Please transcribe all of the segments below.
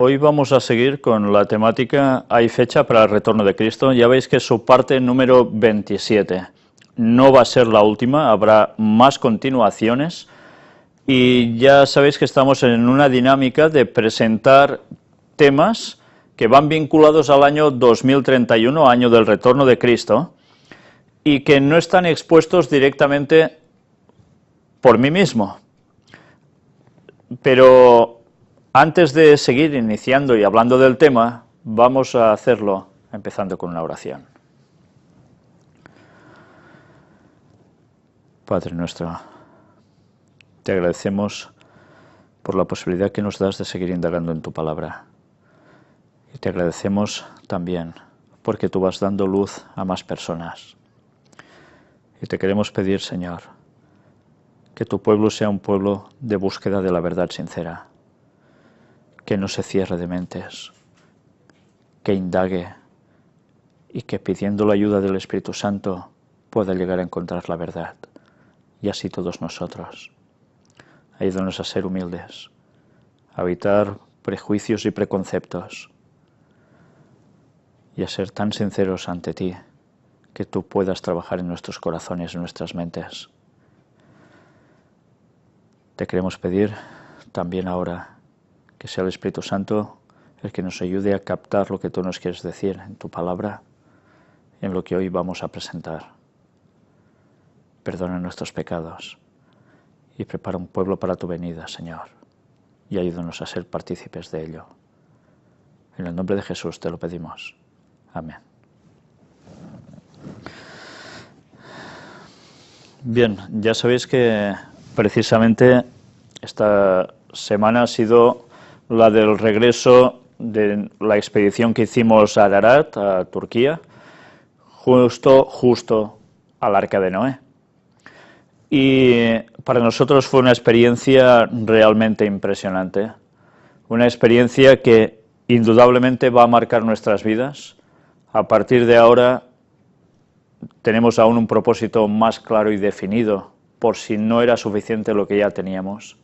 Hoy vamos a seguir con la temática Hay fecha para el retorno de Cristo. Ya veis que es su parte número 27. No va a ser la última, habrá más continuaciones. Y ya sabéis que estamos en una dinámica de presentar temas que van vinculados al año 2031, año del retorno de Cristo, y que no están expuestos directamente por mí mismo. Pero antes de seguir iniciando y hablando del tema, vamos a hacerlo empezando con una oración. Padre nuestro, te agradecemos por la posibilidad que nos das de seguir indagando en tu palabra. Y te agradecemos también porque tú vas dando luz a más personas. Y te queremos pedir, Señor, que tu pueblo sea un pueblo de búsqueda de la verdad sincera, que no se cierre de mentes, que indague y que pidiendo la ayuda del Espíritu Santo pueda llegar a encontrar la verdad, y así todos nosotros. Ayúdanos a ser humildes, a evitar prejuicios y preconceptos, y a ser tan sinceros ante ti, que tú puedas trabajar en nuestros corazones, en nuestras mentes. Te queremos pedir también ahora que sea el Espíritu Santo el que nos ayude a captar lo que tú nos quieres decir en tu palabra, en lo que hoy vamos a presentar. Perdona nuestros pecados y prepara un pueblo para tu venida, Señor, y ayúdanos a ser partícipes de ello. En el nombre de Jesús te lo pedimos. Amén. Bien, ya sabéis que precisamente esta semana ha sido la del regreso de la expedición que hicimos a Ararat, a Turquía, justo al Arca de Noé. Y para nosotros fue una experiencia realmente impresionante, una experiencia que indudablemente va a marcar nuestras vidas. A partir de ahora tenemos aún un propósito más claro y definido, por si no era suficiente lo que ya teníamos.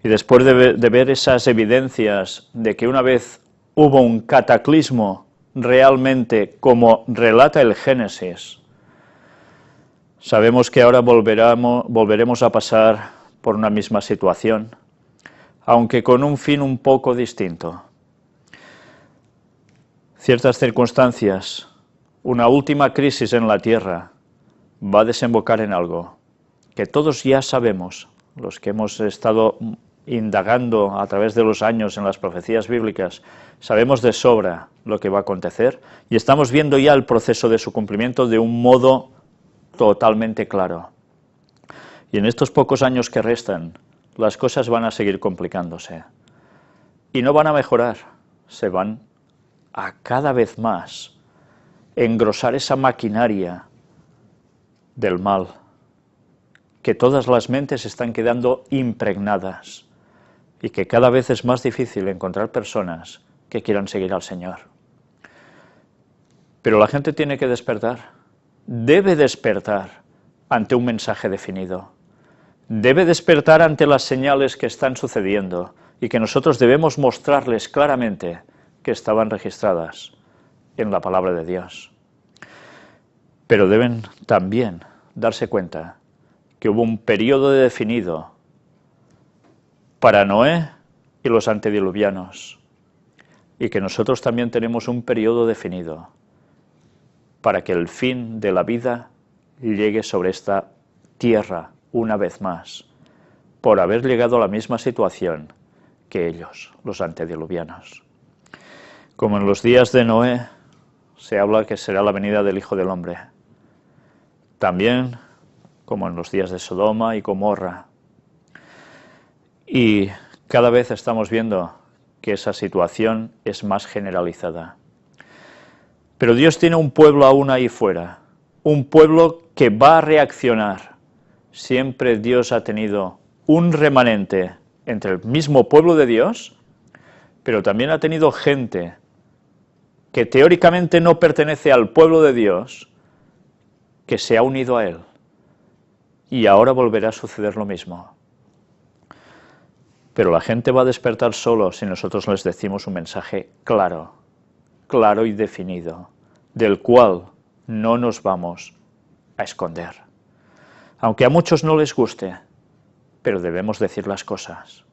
Y después de ver esas evidencias de que una vez hubo un cataclismo realmente como relata el Génesis, sabemos que ahora volveremos a pasar por una misma situación, aunque con un fin un poco distinto. Ciertas circunstancias, una última crisis en la tierra, va a desembocar en algo que todos ya sabemos, los que hemos estado indagando a través de los años en las profecías bíblicas, sabemos de sobra lo que va a acontecer y estamos viendo ya el proceso de su cumplimiento de un modo totalmente claro. Y en estos pocos años que restan, las cosas van a seguir complicándose. Y no van a mejorar, se van a cada vez más engrosar esa maquinaria del mal, que todas las mentes están quedando impregnadas y que cada vez es más difícil encontrar personas que quieran seguir al Señor. Pero la gente tiene que despertar, debe despertar ante un mensaje definido, debe despertar ante las señales que están sucediendo y que nosotros debemos mostrarles claramente que estaban registradas en la palabra de Dios. Pero deben también darse cuenta que hubo un periodo definido para Noé y los antediluvianos, y que nosotros también tenemos un periodo definido para que el fin de la vida llegue sobre esta tierra una vez más, por haber llegado a la misma situación que ellos, los antediluvianos. Como en los días de Noé, se habla que será la venida del Hijo del Hombre. También como en los días de Sodoma y Gomorra. Y cada vez estamos viendo que esa situación es más generalizada. Pero Dios tiene un pueblo aún ahí fuera, un pueblo que va a reaccionar. Siempre Dios ha tenido un remanente entre el mismo pueblo de Dios, pero también ha tenido gente que teóricamente no pertenece al pueblo de Dios, que se ha unido a él. Y ahora volverá a suceder lo mismo. Pero la gente va a despertar solo si nosotros les decimos un mensaje claro, claro y definido, del cual no nos vamos a esconder. Aunque a muchos no les guste, pero debemos decir las cosas.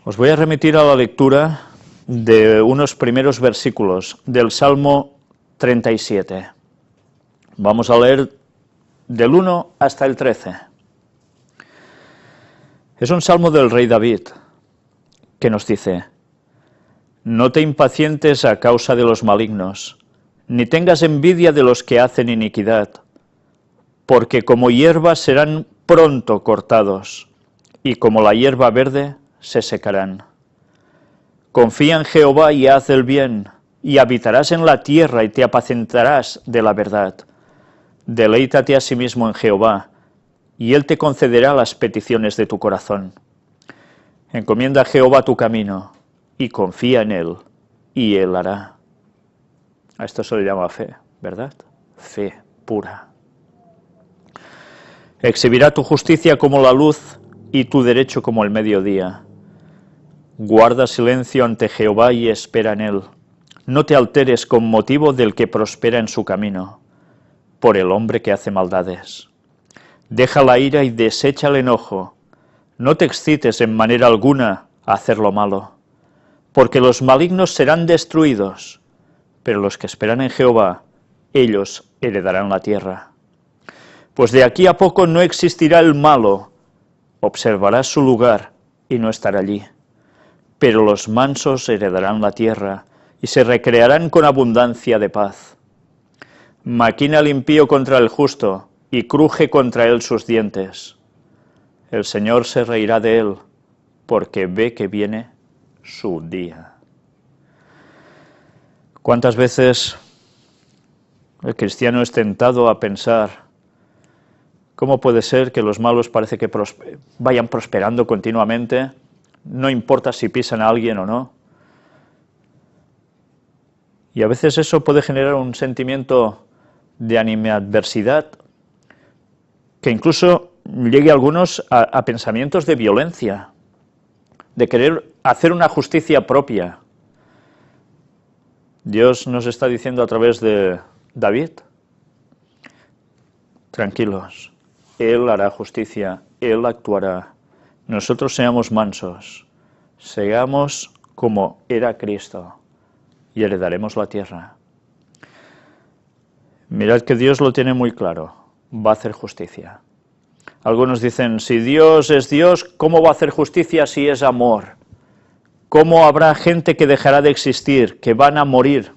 Os voy a remitir a la lectura de unos primeros versículos del Salmo 37. Vamos a leer del 1 hasta el 13. Es un salmo del rey David que nos dice: no te impacientes a causa de los malignos, ni tengas envidia de los que hacen iniquidad, porque como hierba serán pronto cortados, y como la hierba verde se secarán. Confía en Jehová y haz el bien, y habitarás en la tierra y te apacentarás de la verdad. Deleítate asimismo en Jehová, y Él te concederá las peticiones de tu corazón. Encomienda a Jehová tu camino, y confía en Él, y Él hará. A esto se le llama fe, ¿verdad? Fe pura. Exhibirá tu justicia como la luz, y tu derecho como el mediodía. Guarda silencio ante Jehová y espera en Él. No te alteres con motivo del que prospera en su camino, por el hombre que hace maldades. Deja la ira y desecha el enojo. No te excites en manera alguna a hacer lo malo, porque los malignos serán destruidos, pero los que esperan en Jehová, ellos heredarán la tierra. Pues de aquí a poco no existirá el malo, observarás su lugar y no estará allí. Pero los mansos heredarán la tierra y se recrearán con abundancia de paz. Maquina el impío contra el justo y cruje contra él sus dientes. El Señor se reirá de él, porque ve que viene su día. ¿Cuántas veces el cristiano es tentado a pensar: ¿cómo puede ser que los malos parece que vayan prosperando continuamente? No importa si pisan a alguien o no. Y a veces eso puede generar un sentimiento de animadversidad que incluso llegue a algunos a pensamientos de violencia, de querer hacer una justicia propia. Dios nos está diciendo a través de David: tranquilos, Él hará justicia, Él actuará. Nosotros seamos mansos, seamos como era Cristo y heredaremos la tierra. Mirad que Dios lo tiene muy claro, va a hacer justicia. Algunos dicen: si Dios es Dios, ¿cómo va a hacer justicia si es amor? ¿Cómo habrá gente que dejará de existir, que van a morir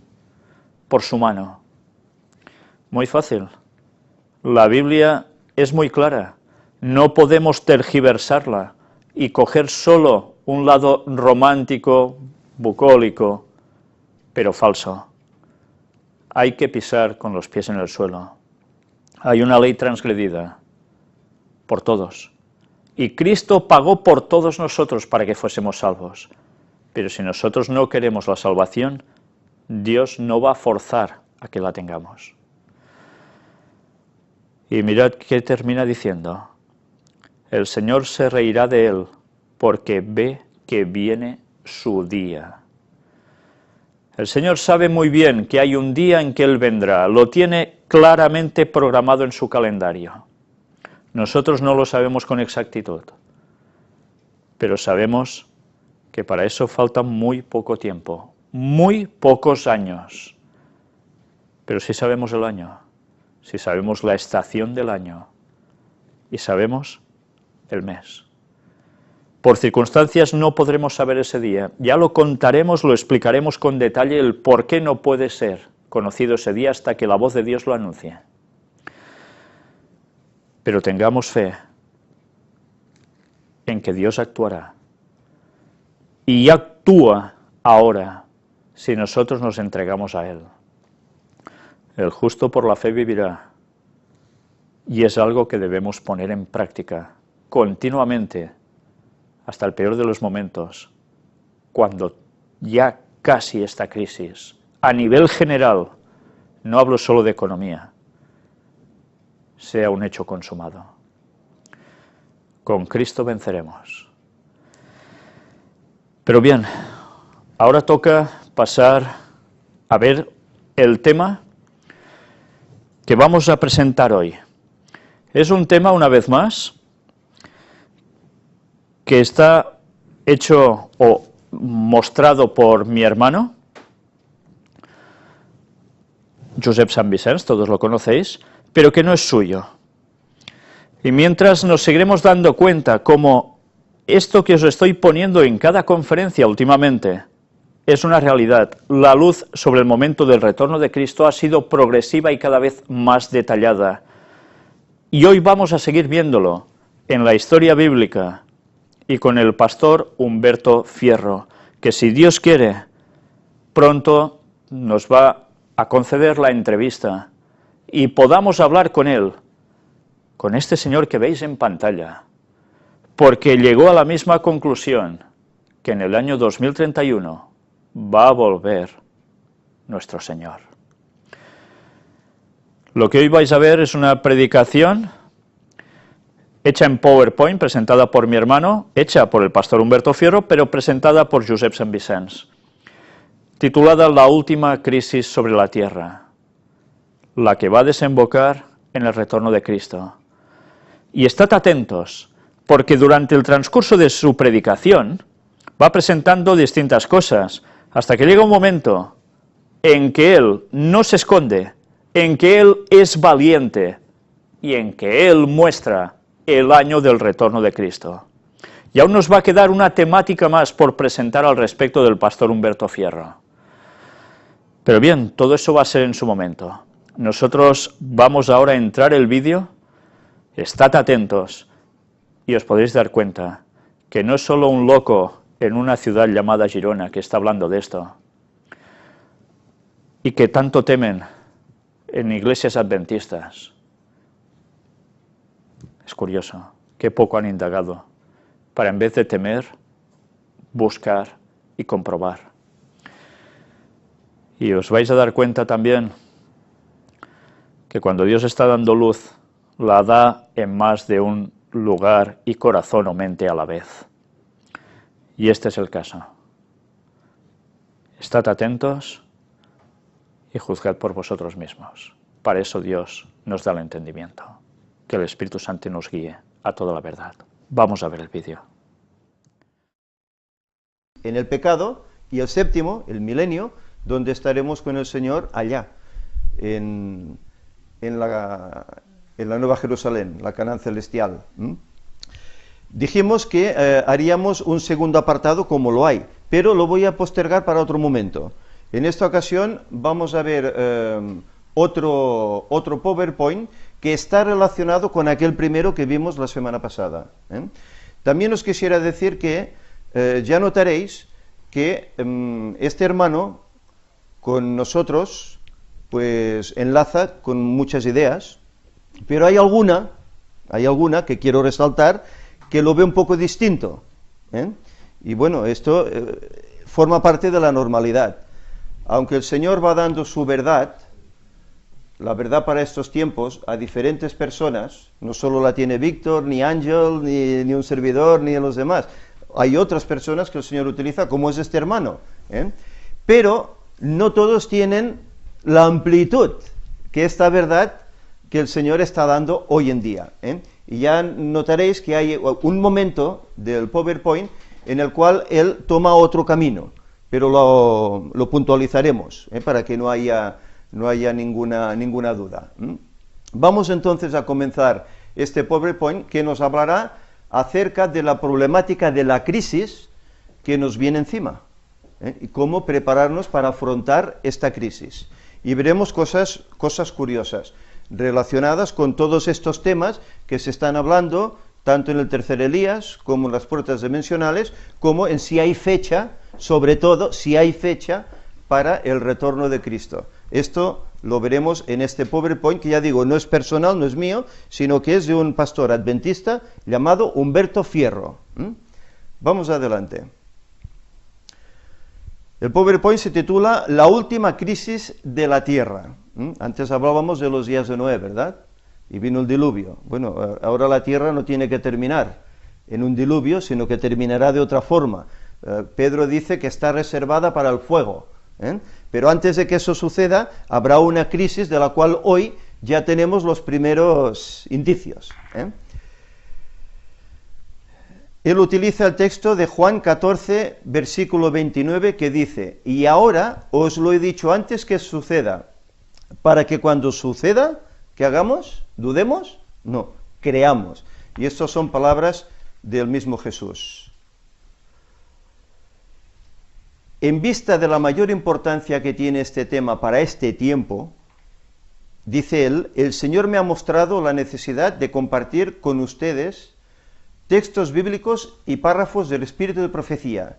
por su mano? Muy fácil. La Biblia es muy clara. No podemos tergiversarla y coger solo un lado romántico, bucólico, pero falso. Hay que pisar con los pies en el suelo. Hay una ley transgredida por todos. Y Cristo pagó por todos nosotros para que fuésemos salvos. Pero si nosotros no queremos la salvación, Dios no va a forzar a que la tengamos. Y mirad qué termina diciendo: el Señor se reirá de él, porque ve que viene su día. El Señor sabe muy bien que hay un día en que Él vendrá, lo tiene claramente programado en su calendario. Nosotros no lo sabemos con exactitud, pero sabemos que para eso falta muy poco tiempo, muy pocos años. Pero sí sabemos el año, sí sabemos la estación del año y sabemos el mes. Por circunstancias no podremos saber ese día. Ya lo contaremos, lo explicaremos con detalle el por qué no puede ser conocido ese día hasta que la voz de Dios lo anuncie. Pero tengamos fe en que Dios actuará. Y actúa ahora si nosotros nos entregamos a Él. El justo por la fe vivirá. Y es algo que debemos poner en práctica continuamente, hasta el peor de los momentos, cuando ya casi esta crisis, a nivel general, no hablo solo de economía, sea un hecho consumado. con Cristo venceremos. Pero bien, ahora toca pasar a ver el tema que vamos a presentar hoy. Es un tema, una vez más, que está hecho o mostrado por mi hermano, Josep Sant Vicenç, todos lo conocéis, pero que no es suyo. Y mientras nos seguiremos dando cuenta cómo esto que os estoy poniendo en cada conferencia últimamente es una realidad, la luz sobre el momento del retorno de Cristo ha sido progresiva y cada vez más detallada. Y hoy vamos a seguir viéndolo en la historia bíblica y con el pastor Humberto Fierro, que si Dios quiere, pronto nos va a conceder la entrevista y podamos hablar con él, con este señor que veis en pantalla, porque llegó a la misma conclusión que en el año 2031 va a volver nuestro Señor. Lo que hoy vais a ver es una predicación hecha en PowerPoint, presentada por mi hermano, hecha por el pastor Humberto Fierro, pero presentada por Josep Sant Vicenç, titulada La última crisis sobre la tierra, la que va a desembocar en el retorno de Cristo. Y estad atentos, porque durante el transcurso de su predicación va presentando distintas cosas, hasta que llega un momento en que él no se esconde, en que él es valiente y en que él muestra el año del retorno de Cristo. Y aún nos va a quedar una temática más por presentar al respecto del pastor Humberto Fierro. Pero bien, todo eso va a ser en su momento. Nosotros vamos ahora a entrar el vídeo, estad atentos y os podréis dar cuenta que no es solo un loco en una ciudad llamada Girona que está hablando de esto, y que tanto temen en iglesias adventistas. Es curioso, qué poco han indagado, para en vez de temer, buscar y comprobar. Y os vais a dar cuenta también que cuando Dios está dando luz, la da en más de un lugar y corazón o mente a la vez. Y este es el caso. Estad atentos y juzgad por vosotros mismos. Para eso Dios nos da el entendimiento. Que el Espíritu Santo nos guíe a toda la verdad. Vamos a ver el vídeo. En el pecado, y el séptimo, el milenio, donde estaremos con el Señor allá, en la Nueva Jerusalén, la Canaán celestial. Dijimos que haríamos un segundo apartado como lo hay, pero lo voy a postergar para otro momento. En esta ocasión vamos a ver otro PowerPoint que está relacionado con aquel primero que vimos la semana pasada. También os quisiera decir que ya notaréis que este hermano con nosotros pues enlaza con muchas ideas, pero hay alguna que quiero resaltar que lo ve un poco distinto, y bueno, esto forma parte de la normalidad. Aunque el Señor va dando su verdad, la verdad para estos tiempos, a diferentes personas, no solo la tiene Víctor, ni Ángel, ni un servidor, ni los demás, hay otras personas que el Señor utiliza, como es este hermano, pero no todos tienen la amplitud que esta verdad que el Señor está dando hoy en día. Y ya notaréis que hay un momento del PowerPoint en el cual él toma otro camino, pero lo puntualizaremos, para que no haya ninguna duda. Vamos entonces a comenzar este PowerPoint que nos hablará acerca de la problemática de la crisis que nos viene encima, y cómo prepararnos para afrontar esta crisis. Y veremos cosas curiosas relacionadas con todos estos temas que se están hablando, tanto en el tercer Elías, como en las puertas dimensionales, como en si hay fecha, sobre todo si hay fecha para el retorno de Cristo. Esto lo veremos en este PowerPoint, que ya digo, no es personal, no es mío, sino que es de un pastor adventista llamado Humberto Fierro. Vamos adelante. El PowerPoint se titula La última crisis de la tierra. Antes hablábamos de los días de Noé, ¿verdad? Y vino el diluvio. Bueno, ahora la tierra no tiene que terminar. en un diluvio, sino que terminará de otra forma. Pedro dice que está reservada para el fuego, pero antes de que eso suceda, habrá una crisis de la cual hoy ya tenemos los primeros indicios. Él utiliza el texto de Juan 14, versículo 29, que dice: y ahora os lo he dicho antes que suceda, para que cuando suceda, ¿qué hagamos? ¿Dudemos? No, creamos. Y estas son palabras del mismo Jesús. En vista de la mayor importancia que tiene este tema para este tiempo, dice él, el Señor me ha mostrado la necesidad de compartir con ustedes textos bíblicos y párrafos del espíritu de profecía,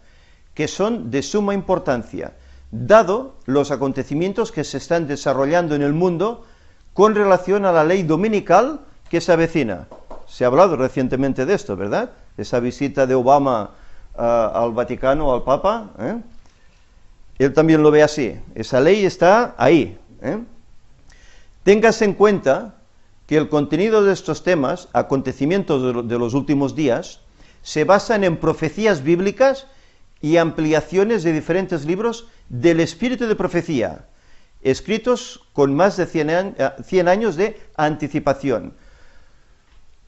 que son de suma importancia, dado los acontecimientos que se están desarrollando en el mundo con relación a la ley dominical que se avecina. Se ha hablado recientemente de esto, ¿verdad? Esa visita de Obama al Vaticano, al Papa, él también lo ve así. Esa ley está ahí. Téngase en cuenta que el contenido de estos temas, acontecimientos de los últimos días, se basan en profecías bíblicas y ampliaciones de diferentes libros del espíritu de profecía, escritos con más de 100 años de anticipación,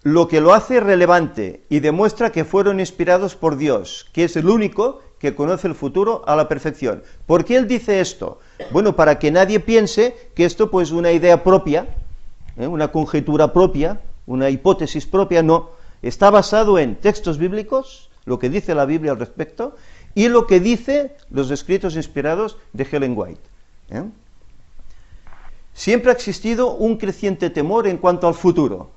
lo que lo hace relevante y demuestra que fueron inspirados por Dios, que es el único que conoce el futuro a la perfección. ¿Por qué él dice esto? Bueno, para que nadie piense que esto pues es una idea propia, una conjetura propia, una hipótesis propia, no. Está basado en textos bíblicos, lo que dice la Biblia al respecto, y lo que dice los escritos inspirados de Ellen White. Siempre ha existido un creciente temor en cuanto al futuro,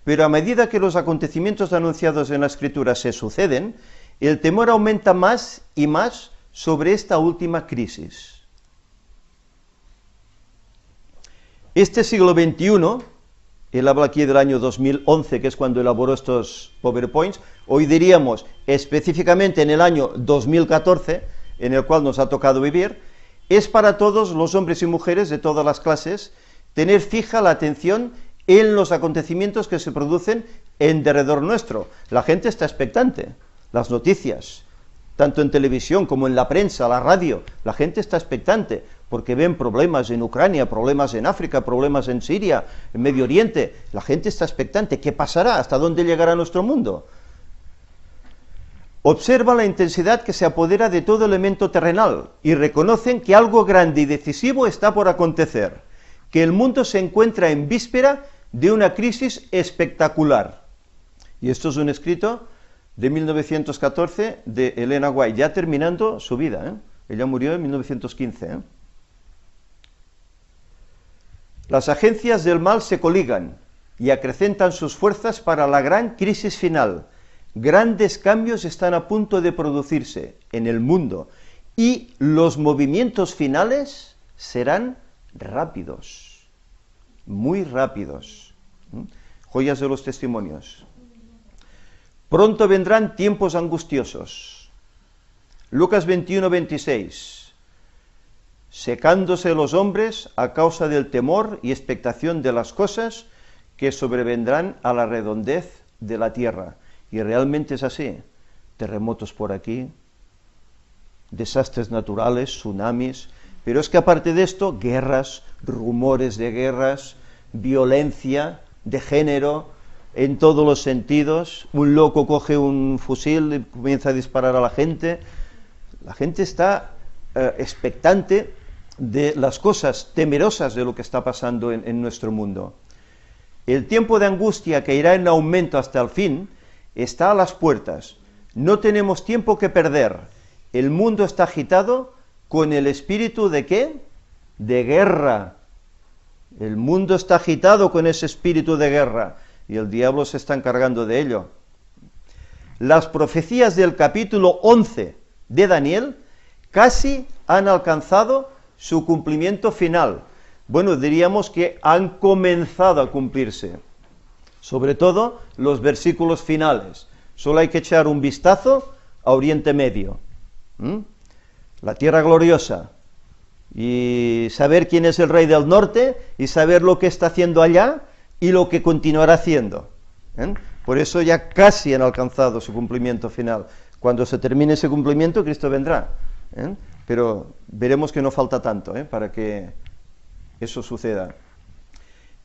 pero a medida que los acontecimientos anunciados en la Escritura se suceden, el temor aumenta más y más sobre esta última crisis. Este siglo XXI, él habla aquí del año 2011, que es cuando elaboró estos PowerPoints, hoy diríamos específicamente en el año 2014, en el cual nos ha tocado vivir, es para todos los hombres y mujeres de todas las clases tener fija la atención en los acontecimientos que se producen en derredor nuestro. La gente está expectante, las noticias, tanto en televisión como en la prensa, la radio, la gente está expectante, porque ven problemas en Ucrania, problemas en África, problemas en Siria, en Medio Oriente. La gente está expectante. ¿Qué pasará? ¿Hasta dónde llegará nuestro mundo? Observa la intensidad que se apodera de todo elemento terrenal y reconocen que algo grande y decisivo está por acontecer, que el mundo se encuentra en víspera de una crisis espectacular. Y esto es un escrito de 1914 de Ellen White, ya terminando su vida. Ella murió en 1915. Las agencias del mal se coligan y acrecentan sus fuerzas para la gran crisis final. Grandes cambios están a punto de producirse en el mundo y los movimientos finales serán rápidos, muy rápidos. Joyas de los testimonios. Pronto vendrán tiempos angustiosos. Lucas 21, 26. Secándose los hombres a causa del temor y expectación de las cosas que sobrevendrán a la redondez de la tierra. Y realmente es así. Terremotos por aquí, desastres naturales, tsunamis, pero es que aparte de esto, guerras, rumores de guerras, violencia de género, en todos los sentidos. Un loco coge un fusil y comienza a disparar a la gente. La gente está expectante de las cosas, temerosas de lo que está pasando en nuestro mundo. El tiempo de angustia que irá en aumento hasta el fin está a las puertas. No tenemos tiempo que perder. El mundo está agitado con el espíritu ¿de qué? De guerra. El mundo está agitado con ese espíritu de guerra y el diablo se está encargando de ello. Las profecías del capítulo 11 de Daniel casi han alcanzado su cumplimiento final. Bueno, diríamos que han comenzado a cumplirse. Sobre todo los versículos finales. Solo hay que echar un vistazo a Oriente Medio. La tierra gloriosa. Y saber quién es el rey del norte y saber lo que está haciendo allá y lo que continuará haciendo. Por eso ya casi han alcanzado su cumplimiento final. Cuando se termine ese cumplimiento, Cristo vendrá. Pero veremos que no falta tanto para que eso suceda.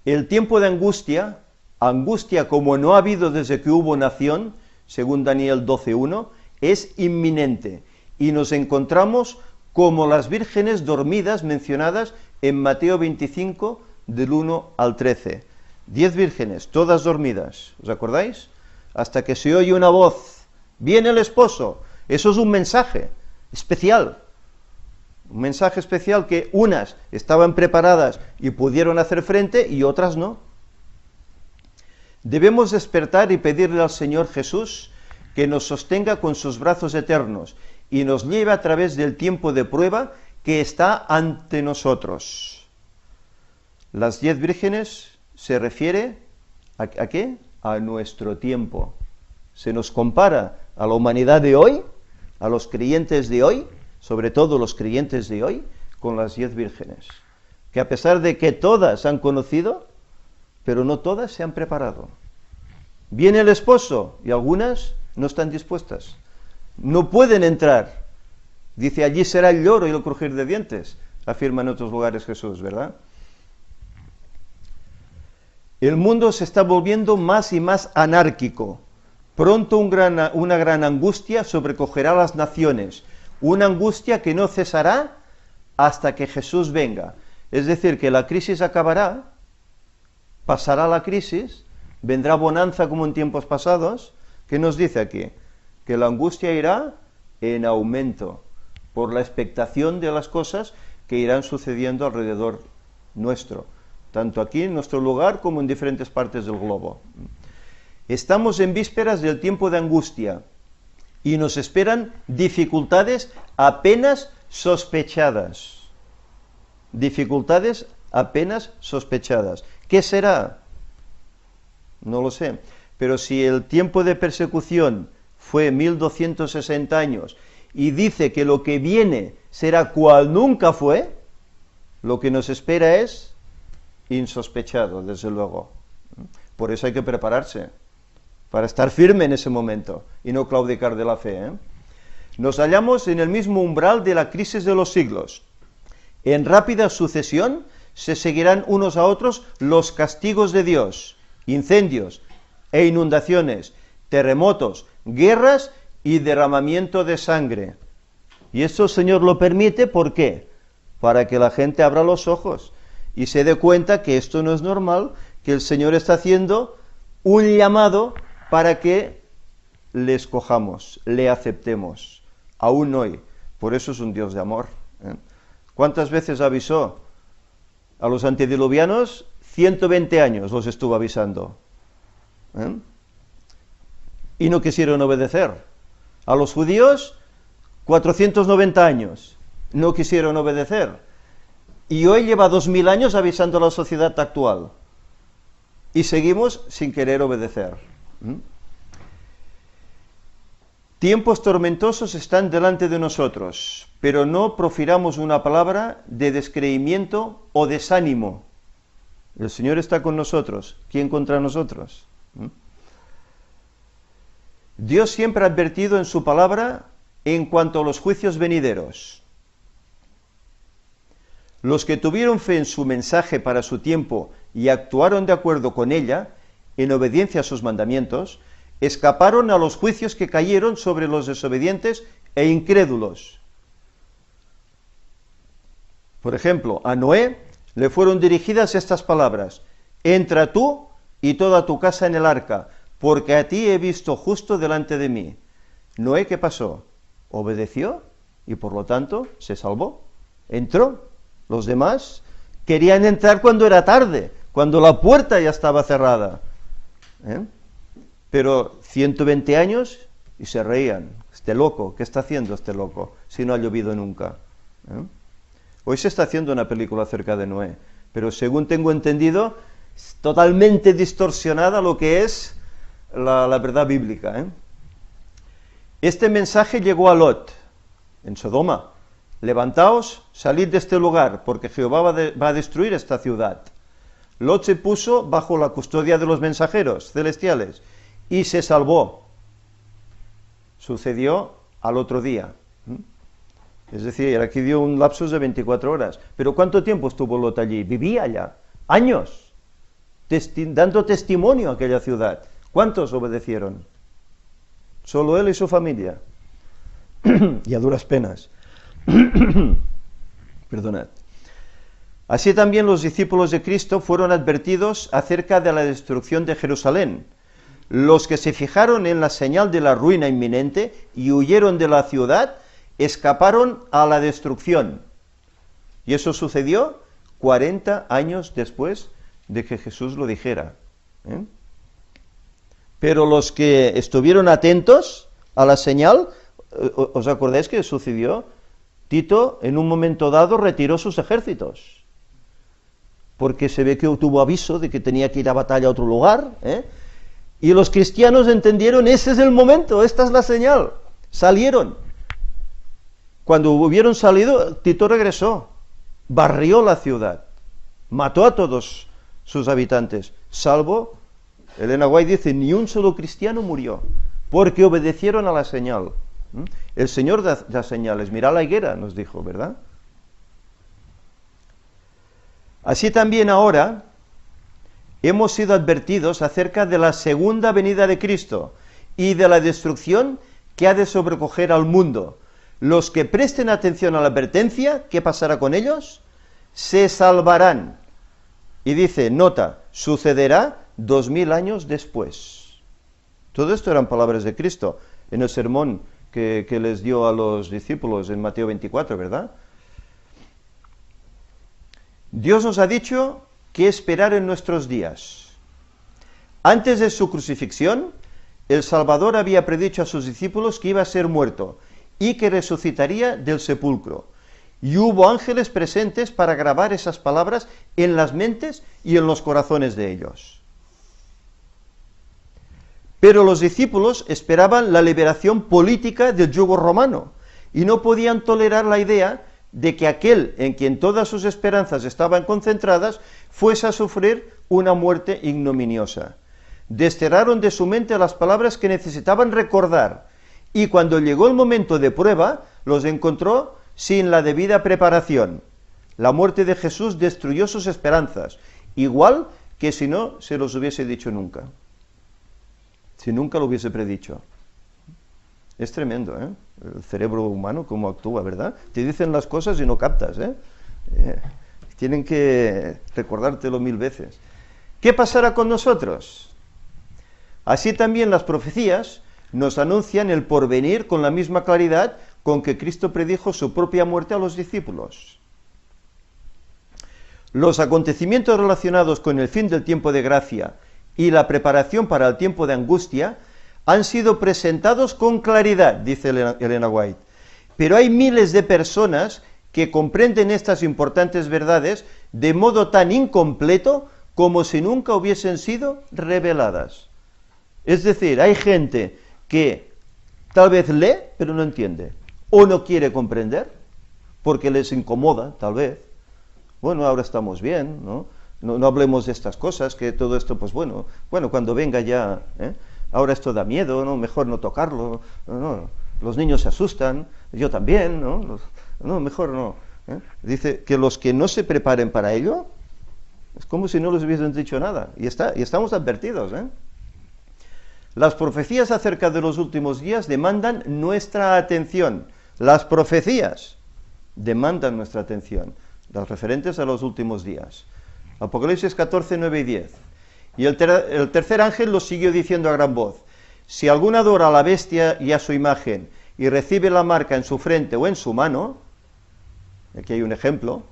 El tiempo de angustia, angustia como no ha habido desde que hubo nación, según Daniel 12:1, es inminente. Y nos encontramos como las vírgenes dormidas mencionadas en Mateo 25, del 1 al 13. 10 vírgenes, todas dormidas, ¿os acordáis? Hasta que se oye una voz, viene el esposo. Eso es un mensaje especial. Un mensaje especial que unas estaban preparadas y pudieron hacer frente y otras no. Debemos despertar y pedirle al Señor Jesús que nos sostenga con sus brazos eternos y nos lleve a través del tiempo de prueba que está ante nosotros. Las 10 vírgenes se refiere ¿a qué? A nuestro tiempo. Se nos compara a la humanidad de hoy, a los creyentes de hoy, sobre todo los creyentes de hoy, con las 10 vírgenes, que a pesar de que todas han conocido, pero no todas se han preparado. Viene el esposo y algunas no están dispuestas, no pueden entrar. Dice, allí será el lloro y el crujir de dientes, afirma en otros lugares Jesús, ¿verdad? El mundo se está volviendo más y más anárquico. Pronto una gran angustia sobrecogerá a las naciones, una angustia que no cesará hasta que Jesús venga. Es decir, que la crisis acabará, pasará la crisis, vendrá bonanza como en tiempos pasados. ¿Qué nos dice aquí? Que la angustia irá en aumento por la expectación de las cosas que irán sucediendo alrededor nuestro, tanto aquí en nuestro lugar como en diferentes partes del globo. Estamos en vísperas del tiempo de angustia y nos esperan dificultades apenas sospechadas. Dificultades apenas sospechadas. ¿Qué será? No lo sé. Pero si el tiempo de persecución fue 1260 años y dice que lo que viene será cual nunca fue, lo que nos espera es insospechado, desde luego. Por eso hay que prepararse, para estar firme en ese momento y no claudicar de la fe. Nos hallamos en el mismo umbral de la crisis de los siglos. En rápida sucesión se seguirán unos a otros los castigos de Dios, incendios e inundaciones, terremotos, guerras y derramamiento de sangre. Y eso el Señor lo permite, ¿por qué? Para que la gente abra los ojos y se dé cuenta que esto no es normal, que el Señor está haciendo un llamado para que le escojamos, le aceptemos, aún hoy. Por eso es un Dios de amor. ¿Cuántas veces avisó a los antediluvianos? 120 años los estuvo avisando. Y no quisieron obedecer. A los judíos, 490 años, no quisieron obedecer. Y hoy lleva 2000 años avisando a la sociedad actual. Y seguimos sin querer obedecer. Tiempos tormentosos están delante de nosotros, pero no profiramos una palabra de descreimiento o desánimo. El Señor está con nosotros. ¿Quién contra nosotros? Dios siempre ha advertido en su palabra en cuanto a los juicios venideros. Los que tuvieron fe en su mensaje para su tiempo y actuaron de acuerdo con ella, en obediencia a sus mandamientos, escaparon a los juicios que cayeron sobre los desobedientes e incrédulos. Por ejemplo, a Noé le fueron dirigidas estas palabras: entra tú y toda tu casa en el arca, porque a ti he visto justo delante de mí. Noé, ¿qué pasó? Obedeció y por lo tanto se salvó. Entró. Los demás querían entrar cuando era tarde, cuando la puerta ya estaba cerrada. Pero 120 años y se reían. Este loco, ¿qué está haciendo este loco si no ha llovido nunca? Hoy se está haciendo una película acerca de Noé, pero según tengo entendido, es totalmente distorsionada lo que es la verdad bíblica. Este mensaje llegó a Lot, en Sodoma: levantaos, salid de este lugar, porque Jehová va a destruir esta ciudad. Lot se puso bajo la custodia de los mensajeros celestiales, y se salvó. Sucedió al otro día. Es decir, aquí dio un lapsus de 24 horas. Pero ¿cuánto tiempo estuvo Lot allí? Vivía allá. Años. Dando testimonio a aquella ciudad. ¿Cuántos obedecieron? Solo él y su familia. Y a duras penas. Perdonad. Así también los discípulos de Cristo fueron advertidos acerca de la destrucción de Jerusalén. Los que se fijaron en la señal de la ruina inminente y huyeron de la ciudad, escaparon a la destrucción. Y eso sucedió 40 años después de que Jesús lo dijera. Pero los que estuvieron atentos a la señal, ¿os acordáis que sucedió? Tito en un momento dado retiró sus ejércitos, porque se ve que tuvo aviso de que tenía que ir a batalla a otro lugar, y los cristianos entendieron, ese es el momento, esta es la señal, salieron. Cuando hubieron salido, Tito regresó, barrió la ciudad, mató a todos sus habitantes, salvo, Elena White dice, ni un solo cristiano murió, porque obedecieron a la señal. El Señor da señales, mirad la higuera, nos dijo, ¿verdad? Así también ahora hemos sido advertidos acerca de la segunda venida de Cristo y de la destrucción que ha de sobrecoger al mundo. Los que presten atención a la advertencia, ¿qué pasará con ellos? Se salvarán. Y dice, nota, sucederá 2000 años después. Todo esto eran palabras de Cristo en el sermón que les dio a los discípulos en Mateo 24, ¿verdad? Dios nos ha dicho qué esperar en nuestros días. Antes de su crucifixión, el Salvador había predicho a sus discípulos que iba a ser muerto y que resucitaría del sepulcro. Y hubo ángeles presentes para grabar esas palabras en las mentes y en los corazones de ellos. Pero los discípulos esperaban la liberación política del yugo romano y no podían tolerar la idea de que aquel en quien todas sus esperanzas estaban concentradas fuese a sufrir una muerte ignominiosa. Desterraron de su mente las palabras que necesitaban recordar, y cuando llegó el momento de prueba, los encontró sin la debida preparación. La muerte de Jesús destruyó sus esperanzas, igual que si no se los hubiese dicho nunca. Si nunca lo hubiese predicho. Es tremendo, ¿eh? El cerebro humano, cómo actúa, ¿verdad? Te dicen las cosas y no captas, ¿eh? Tienen que recordártelo 1000 veces. ¿Qué pasará con nosotros? Así también las profecías nos anuncian el porvenir con la misma claridad con que Cristo predijo su propia muerte a los discípulos. Los acontecimientos relacionados con el fin del tiempo de gracia y la preparación para el tiempo de angustia han sido presentados con claridad, dice Elena White, pero hay miles de personas que comprenden estas importantes verdades de modo tan incompleto como si nunca hubiesen sido reveladas. Es decir, hay gente que tal vez lee, pero no entiende, o no quiere comprender, porque les incomoda, tal vez. Bueno, ahora estamos bien, ¿no? No hablemos de estas cosas, que todo esto, pues bueno, cuando venga ya, ahora esto da miedo, ¿no? Mejor no tocarlo, no, los niños se asustan, yo también, no, mejor no. Dice que los que no se preparen para ello, es como si no les hubiesen dicho nada, y estamos advertidos, Las profecías acerca de los últimos días demandan nuestra atención, las profecías demandan nuestra atención, las referentes a los últimos días. Apocalipsis 14, 9 y 10. Y el tercer ángel los siguió diciendo a gran voz, si alguno adora a la bestia y a su imagen, y recibe la marca en su frente o en su mano, aquí hay un ejemplo,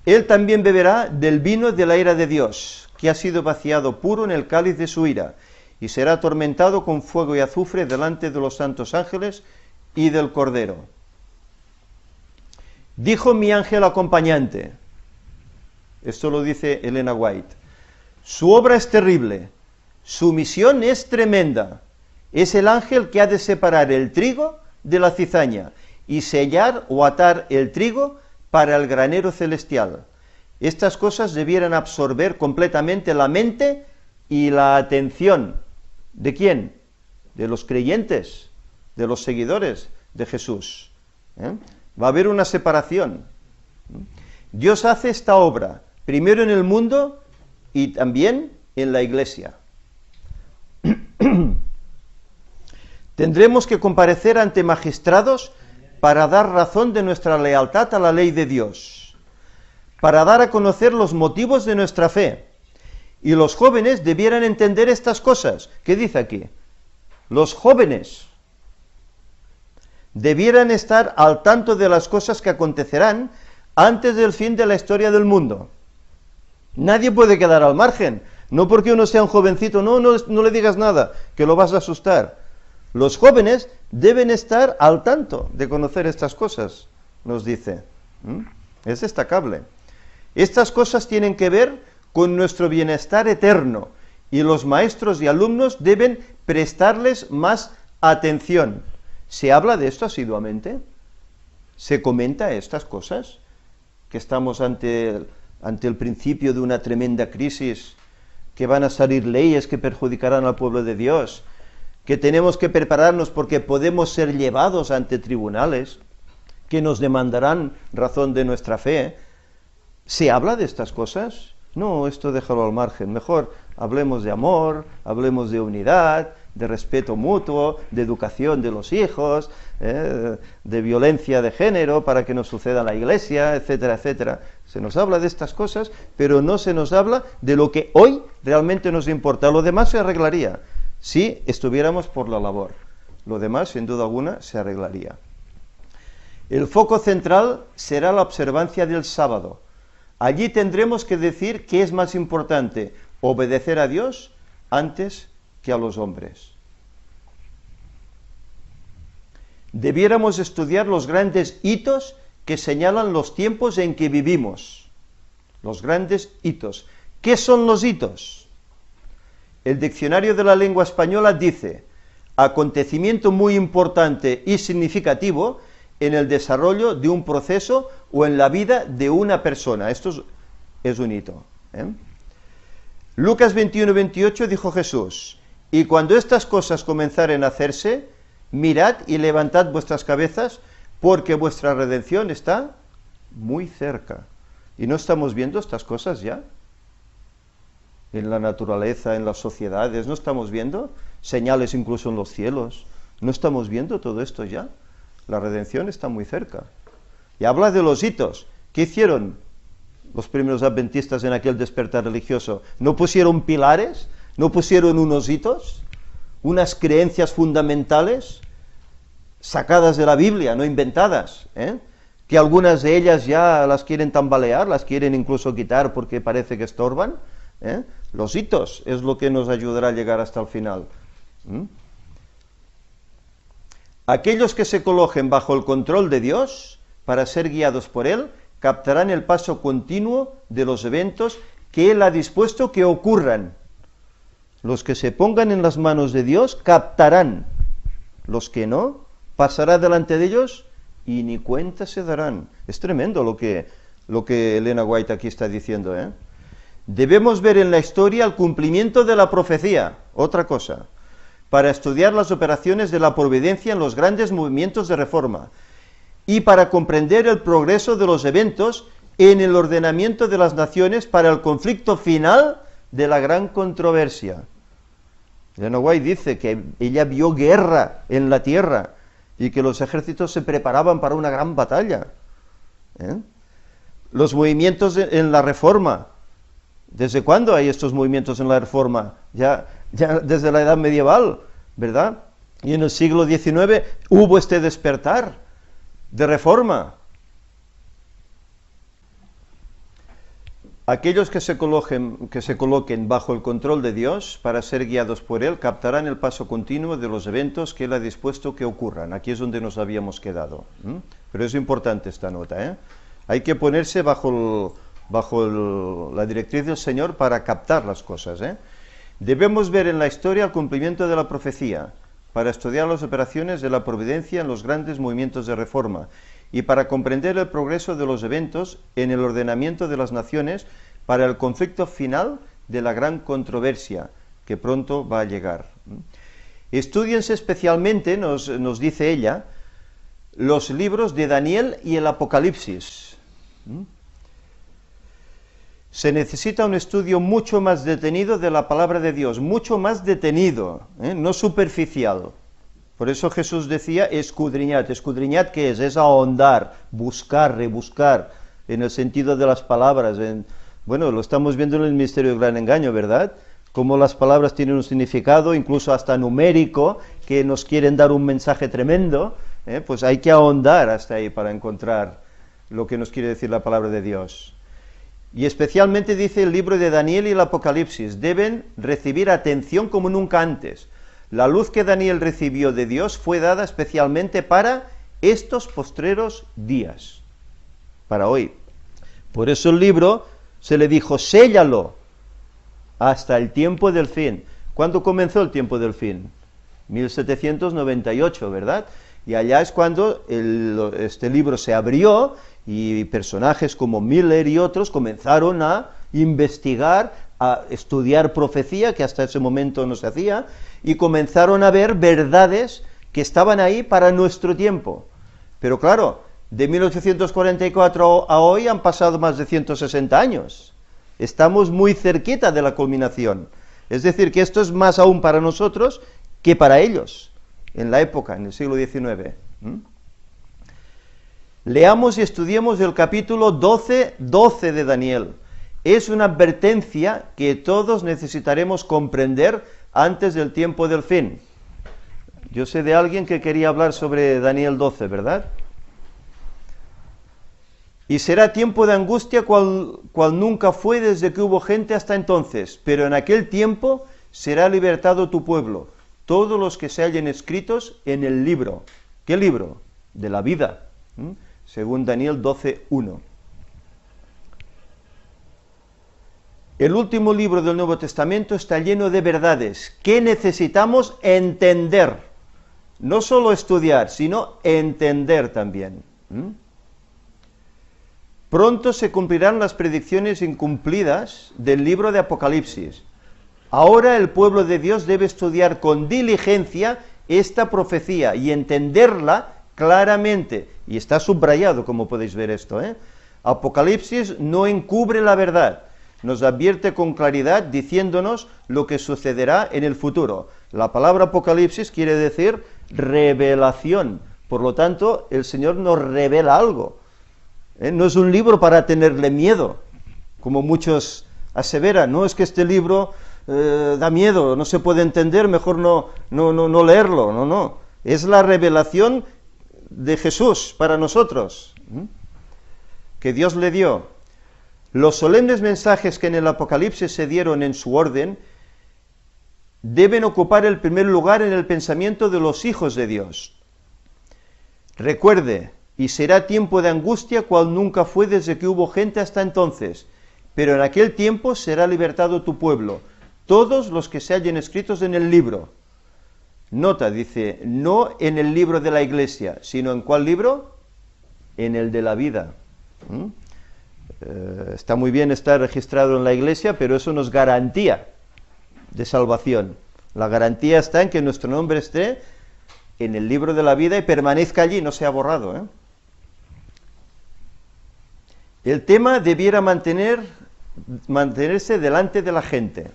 él también beberá del vino de la ira de Dios, que ha sido vaciado puro en el cáliz de su ira, y será atormentado con fuego y azufre delante de los santos ángeles y del Cordero. Dijo mi ángel acompañante, esto lo dice Elena White, su obra es terrible, su misión es tremenda, es el ángel que ha de separar el trigo de la cizaña y sellar o atar el trigo para el granero celestial. Estas cosas debieran absorber completamente la mente y la atención ¿De quién? De los creyentes, de los seguidores de Jesús. Va a haber una separación. Dios hace esta obra, primero en el mundo y también en la iglesia. Tendremos que comparecer ante magistrados para dar razón de nuestra lealtad a la ley de Dios, para dar a conocer los motivos de nuestra fe. Y los jóvenes debieran entender estas cosas. ¿Qué dice aquí? Los jóvenes debieran estar al tanto de las cosas que acontecerán antes del fin de la historia del mundo. Nadie puede quedar al margen. No porque uno sea un jovencito, no le digas nada, que lo vas a asustar. Los jóvenes deben estar al tanto de conocer estas cosas, nos dice. Es destacable. Estas cosas tienen que ver con nuestro bienestar eterno, y los maestros y alumnos deben prestarles más atención. ¿Se habla de esto asiduamente? ¿Se comenta estas cosas? Que estamos ante el principio de una tremenda crisis, que van a salir leyes que perjudicarán al pueblo de Dios, que tenemos que prepararnos porque podemos ser llevados ante tribunales que nos demandarán razón de nuestra fe. ¿Se habla de estas cosas? No, esto déjalo al margen. Mejor hablemos de amor, hablemos de unidad, de respeto mutuo, de educación de los hijos, de violencia de género para que no suceda en la iglesia, etcétera, etcétera. Se nos habla de estas cosas, pero no se nos habla de lo que hoy realmente nos importa. Lo demás se arreglaría si estuviéramos por la labor. Lo demás, sin duda alguna, se arreglaría. El foco central será la observancia del sábado. Allí tendremos que decir qué es más importante, obedecer a Dios antes que a los hombres. Debiéramos estudiar los grandes hitos que señalan los tiempos en que vivimos. Los grandes hitos. ¿Qué son los hitos? El diccionario de la lengua española dice: acontecimiento muy importante y significativo en el desarrollo de un proceso o en la vida de una persona. Esto es un hito. Lucas 21:28 dijo Jesús: y cuando estas cosas comenzaren a hacerse, mirad y levantad vuestras cabezas, porque vuestra redención está muy cerca. ¿Y no estamos viendo estas cosas ya? En la naturaleza, en las sociedades, ¿no estamos viendo señales incluso en los cielos? ¿No estamos viendo todo esto ya? La redención está muy cerca. Y habla de los hitos. ¿Qué hicieron los primeros adventistas en aquel despertar religioso? ¿No pusieron pilares? ¿No pusieron unos hitos? ¿Unas creencias fundamentales? Sacadas de la Biblia, no inventadas, que algunas de ellas ya las quieren tambalear, las quieren incluso quitar porque parece que estorban. Los hitos es lo que nos ayudará a llegar hasta el final. Aquellos que se coloquen bajo el control de Dios para ser guiados por Él, captarán el paso continuo de los eventos que Él ha dispuesto que ocurran. Los que se pongan en las manos de Dios captarán. Los que no, pasará delante de ellos y ni cuenta se darán. Es tremendo lo que Elena White aquí está diciendo, Debemos ver en la historia el cumplimiento de la profecía, otra cosa, para estudiar las operaciones de la providencia en los grandes movimientos de reforma y para comprender el progreso de los eventos en el ordenamiento de las naciones para el conflicto final de la gran controversia. Elena White dice que ella vio guerra en la tierra y que los ejércitos se preparaban para una gran batalla. Los movimientos en la Reforma. ¿Desde cuándo hay estos movimientos en la Reforma? Ya desde la Edad Medieval, ¿verdad? Y en el siglo XIX hubo este despertar de reforma. Aquellos que se coloquen bajo el control de Dios para ser guiados por Él captarán el paso continuo de los eventos que Él ha dispuesto que ocurran. Aquí es donde nos habíamos quedado. Pero es importante esta nota. Hay que ponerse bajo la directriz del Señor para captar las cosas. Debemos ver en la historia el cumplimiento de la profecía, para estudiar las operaciones de la providencia en los grandes movimientos de reforma y para comprender el progreso de los eventos en el ordenamiento de las naciones para el conflicto final de la gran controversia que pronto va a llegar. Estúdiense especialmente, nos dice ella, los libros de Daniel y el Apocalipsis. Se necesita un estudio mucho más detenido de la palabra de Dios, mucho más detenido, no superficial. Por eso Jesús decía, escudriñad. Escudriñad, ¿qué es? Es ahondar, buscar, rebuscar, en el sentido de las palabras. Bueno, lo estamos viendo en el misterio del gran engaño, ¿verdad? Cómo las palabras tienen un significado, incluso hasta numérico, que nos quieren dar un mensaje tremendo, pues hay que ahondar hasta ahí para encontrar lo que nos quiere decir la palabra de Dios. Y especialmente dice el libro de Daniel y el Apocalipsis, deben recibir atención como nunca antes. La luz que Daniel recibió de Dios fue dada especialmente para estos postreros días, para hoy. Por eso el libro se le dijo, séllalo hasta el tiempo del fin. ¿Cuándo comenzó el tiempo del fin? 1798, ¿verdad? Y allá es cuando este libro se abrió y personajes como Miller y otros comenzaron a investigar, a estudiar profecía, que hasta ese momento no se hacía, y comenzaron a ver verdades que estaban ahí para nuestro tiempo. Pero claro, de 1844 a hoy han pasado más de 160 años. Estamos muy cerquita de la culminación. Es decir, que esto es más aún para nosotros que para ellos, en la época, en el siglo XIX. Leamos y estudiemos el capítulo 12 de Daniel. Es una advertencia que todos necesitaremos comprender antes del tiempo del fin. Yo sé de alguien que quería hablar sobre Daniel 12, ¿verdad? Y será tiempo de angustia cual nunca fue desde que hubo gente hasta entonces, pero en aquel tiempo será libertado tu pueblo, todos los que se hallen escritos en el libro. ¿Qué libro? De la vida, según Daniel 12:1. El último libro del Nuevo Testamento está lleno de verdades que necesitamos entender, no solo estudiar, sino entender también. Pronto se cumplirán las predicciones incumplidas del libro de Apocalipsis. Ahora el pueblo de Dios debe estudiar con diligencia esta profecía y entenderla claramente. Y está subrayado, como podéis ver esto. Apocalipsis no encubre la verdad, nos advierte con claridad diciéndonos lo que sucederá en el futuro. La palabra Apocalipsis quiere decir revelación. Por lo tanto, el Señor nos revela algo. No es un libro para tenerle miedo, como muchos aseveran. No, es que este libro da miedo, no se puede entender, mejor no leerlo. No. Es la revelación de Jesús para nosotros, que Dios le dio. Los solemnes mensajes que en el Apocalipsis se dieron en su orden deben ocupar el primer lugar en el pensamiento de los hijos de Dios. Recuerde, y será tiempo de angustia cual nunca fue desde que hubo gente hasta entonces, pero en aquel tiempo será libertado tu pueblo, todos los que se hallen escritos en el libro. Nota, dice, no en el libro de la iglesia, sino ¿en cuál libro? En el de la vida. Está muy bien estar registrado en la iglesia, pero eso no es garantía de salvación. La garantía está en que nuestro nombre esté en el libro de la vida y permanezca allí, no sea borrado. El tema debiera mantenerse delante de la gente.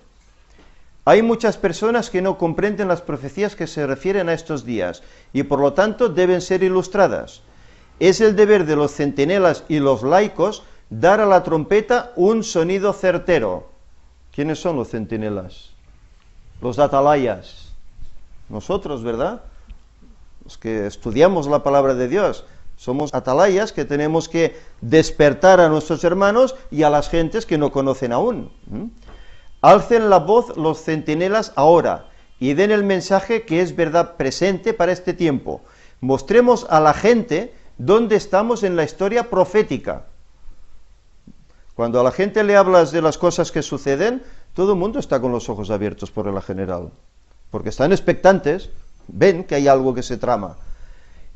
Hay muchas personas que no comprenden las profecías que se refieren a estos días y por lo tanto deben ser ilustradas. Es el deber de los centinelas y los laicos dar a la trompeta un sonido certero. ¿Quiénes son los centinelas? Los atalayas. Nosotros, ¿verdad? Los que estudiamos la palabra de Dios. Somos atalayas que tenemos que despertar a nuestros hermanos y a las gentes que no conocen aún. Alcen la voz los centinelas ahora y den el mensaje que es verdad presente para este tiempo. Mostremos a la gente dónde estamos en la historia profética. Cuando a la gente le hablas de las cosas que suceden, todo el mundo está con los ojos abiertos por regla general, porque están expectantes, ven que hay algo que se trama.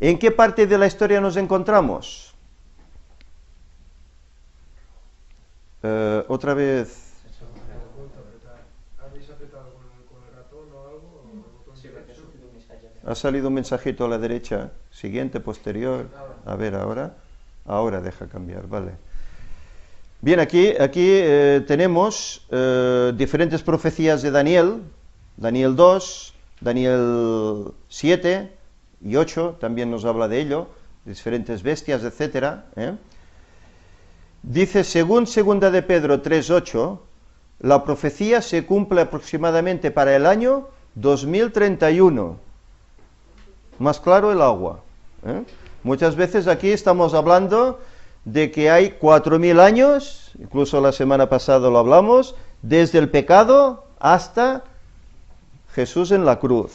¿En qué parte de la historia nos encontramos? Otra vez. ¿Habéis apretado con el ratón o algo? ¿O el botón derecho? Ha salido un mensajito a la derecha, siguiente, posterior. A ver, ahora deja cambiar, vale. Bien, aquí tenemos diferentes profecías de Daniel, Daniel 2, Daniel 7 y 8, también nos habla de ello, diferentes bestias, etcétera. Dice, según segunda de Pedro 3:8, la profecía se cumple aproximadamente para el año 2031. Más claro el agua. Muchas veces aquí estamos hablando de que hay 4000 años, incluso la semana pasada lo hablamos, desde el pecado hasta Jesús en la cruz.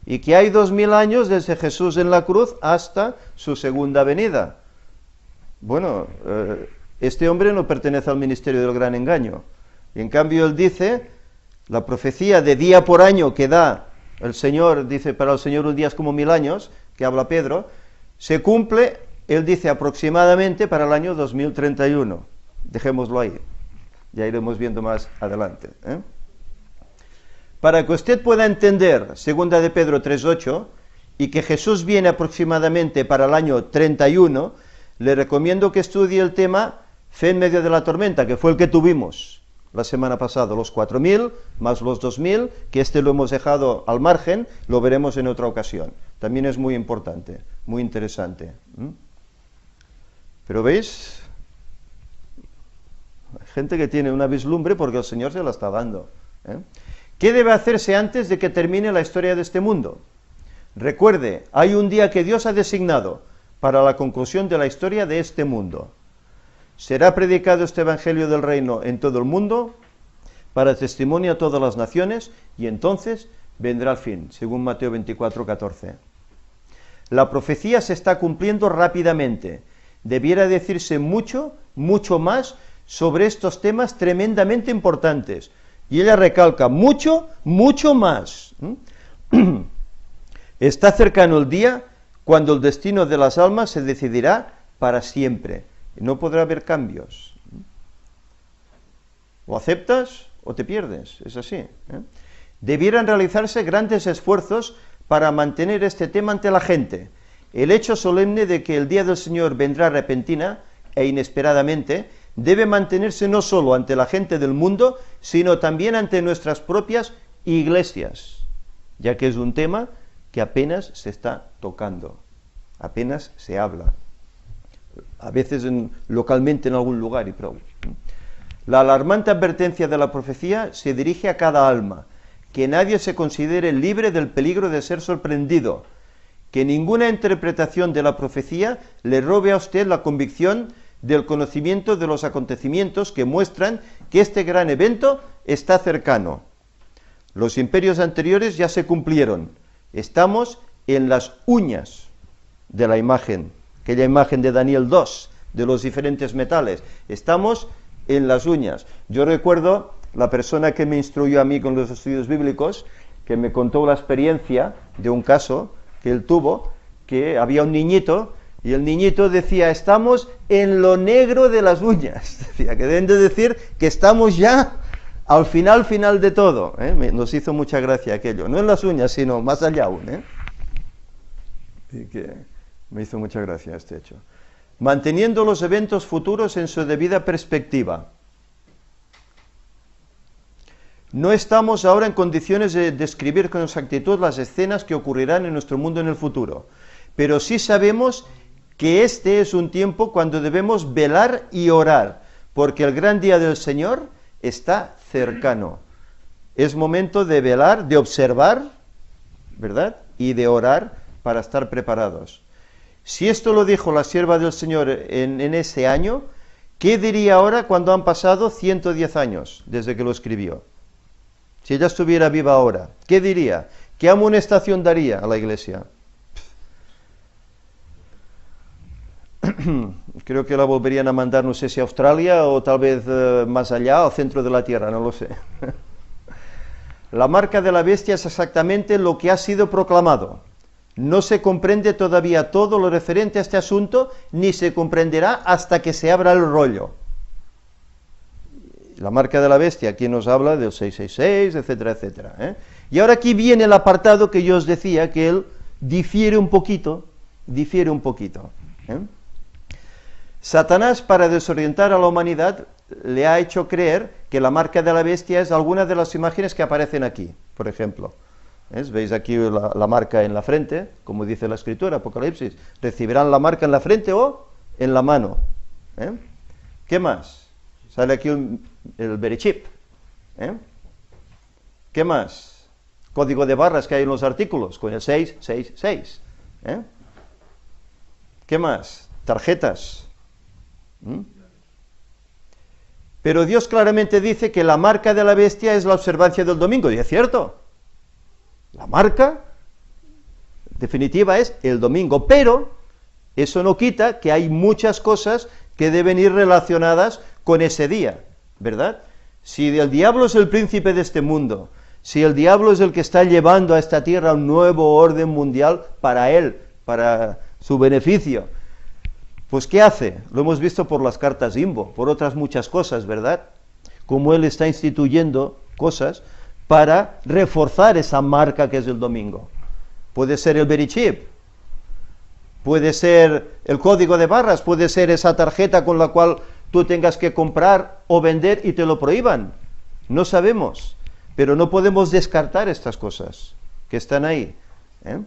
Y que hay 2000 años desde Jesús en la cruz hasta su segunda venida. Bueno, este hombre no pertenece al ministerio del gran engaño. Y en cambio él dice, la profecía de día por año que da el Señor, dice, para el Señor un día es como 1000 años, que habla Pedro, se cumple, él dice, aproximadamente para el año 2031. Dejémoslo ahí, ya iremos viendo más adelante. Para que usted pueda entender, segunda de Pedro 3:8, y que Jesús viene aproximadamente para el año 31, le recomiendo que estudie el tema Fe en medio de la tormenta, que fue el que tuvimos la semana pasada, los 4000 más los 2000, que lo hemos dejado al margen, lo veremos en otra ocasión. También es muy importante, muy interesante. Pero veis, hay gente que tiene una vislumbre porque el Señor se la está dando. ¿Qué debe hacerse antes de que termine la historia de este mundo? Recuerde, hay un día que Dios ha designado para la conclusión de la historia de este mundo. Será predicado este evangelio del reino en todo el mundo, para testimonio a todas las naciones, y entonces vendrá el fin, según Mateo 24:14. La profecía se está cumpliendo rápidamente. Debiera decirse mucho, mucho más sobre estos temas tremendamente importantes. Y ella recalca, mucho, mucho más. Está cercano el día cuando el destino de las almas se decidirá para siempre. No podrá haber cambios. O aceptas o te pierdes, es así. Debieran realizarse grandes esfuerzos para mantener este tema ante la gente. El hecho solemne de que el día del Señor vendrá repentina e inesperadamente debe mantenerse no solo ante la gente del mundo, sino también ante nuestras propias iglesias, ya que es un tema que apenas se está tocando, apenas se habla. A veces localmente en algún lugar y prou. La alarmante advertencia de la profecía se dirige a cada alma, que nadie se considere libre del peligro de ser sorprendido, que ninguna interpretación de la profecía le robe a usted la convicción del conocimiento de los acontecimientos que muestran que este gran evento está cercano. Los imperios anteriores ya se cumplieron, estamos en las uñas de la imagen, aquella imagen de Daniel 2, de los diferentes metales. Estamos en las uñas. Yo recuerdo la persona que me instruyó a mí con los estudios bíblicos, que me contó la experiencia de un caso que él tuvo, que había un niñito, y el niñito decía, estamos en lo negro de las uñas. Decía que deben de decir que estamos ya al final de todo. Nos hizo mucha gracia aquello. No en las uñas, sino más allá aún. Y que me hizo mucha gracia este hecho. Manteniendo los eventos futuros en su debida perspectiva. No estamos ahora en condiciones de describir con exactitud las escenas que ocurrirán en nuestro mundo en el futuro, pero sí sabemos que este es un tiempo cuando debemos velar y orar, porque el gran día del Señor está cercano. Es momento de velar, de observar, ¿verdad? Y de orar para estar preparados. Si esto lo dijo la sierva del Señor en ese año, ¿qué diría ahora cuando han pasado 110 años desde que lo escribió? Si ella estuviera viva ahora, ¿qué diría? ¿Qué amonestación daría a la iglesia? Creo que la volverían a mandar, no sé si a Australia o tal vez más allá, al centro de la Tierra, no lo sé. La marca de la bestia es exactamente lo que ha sido proclamado. No se comprende todavía todo lo referente a este asunto, ni se comprenderá hasta que se abra el rollo. La marca de la bestia, aquí nos habla del 666, etcétera, etcétera, ¿eh? Y ahora aquí viene el apartado que yo os decía, que él difiere un poquito, ¿eh? Satanás, para desorientar a la humanidad, le ha hecho creer que la marca de la bestia es alguna de las imágenes que aparecen aquí, por ejemplo. ¿Ves? Veis aquí la marca en la frente, como dice la Escritura, Apocalipsis, recibirán la marca en la frente o en la mano, ¿eh? ¿Qué más? Sale aquí el Berechip, ¿eh? ¿Qué más? Código de barras que hay en los artículos, con el 666, ¿eh? ¿Qué más? Tarjetas. Pero Dios claramente dice que la marca de la bestia es la observancia del domingo, y es cierto. La marca definitiva es el domingo, pero eso no quita que hay muchas cosas que deben ir relacionadas con ese día, ¿verdad? Si el diablo es el príncipe de este mundo, si el diablo es el que está llevando a esta tierra un nuevo orden mundial para él, para su beneficio, pues ¿qué hace? Lo hemos visto por las cartas Imbo, por otras muchas cosas, ¿verdad? Como él está instituyendo cosas para reforzar esa marca que es el domingo. Puede ser el Berechip, puede ser el código de barras, puede ser esa tarjeta con la cual tú tengas que comprar o vender y te lo prohíban. No sabemos, pero no podemos descartar estas cosas que están ahí, ¿eh?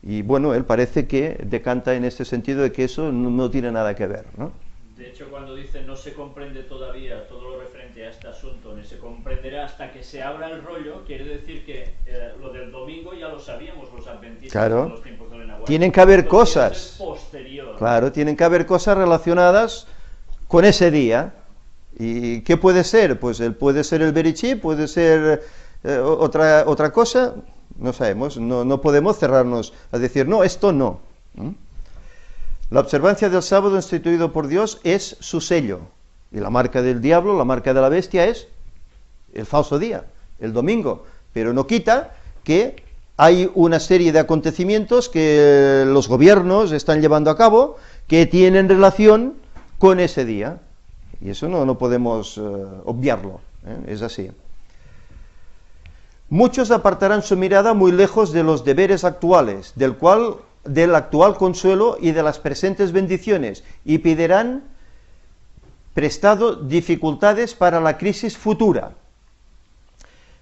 Y bueno, él parece que decanta en este sentido de que eso no tiene nada que ver, ¿no? De hecho, cuando dice no se comprende todavía todo lo referente a este asunto, ni se comprenderá hasta que se abra el rollo, quiere decir que lo del domingo ya lo sabíamos los adventistas, claro, en los tiempos de Elena White. Tienen que haber cosas, posterior. Claro, tienen que haber cosas relacionadas con ese día. ¿Y qué puede ser? Pues puede ser el Berechip, puede ser otra cosa. No sabemos, no podemos cerrarnos a decir, no, esto no. La observancia del sábado instituido por Dios es su sello. Y la marca del diablo, la marca de la bestia es el falso día, el domingo. Pero no quita que hay una serie de acontecimientos que los gobiernos están llevando a cabo que tienen relación con ese día. Y eso no podemos obviarlo, ¿eh? Es así. Muchos apartarán su mirada muy lejos de los deberes actuales, del actual consuelo y de las presentes bendiciones, y pedirán prestado dificultades para la crisis futura.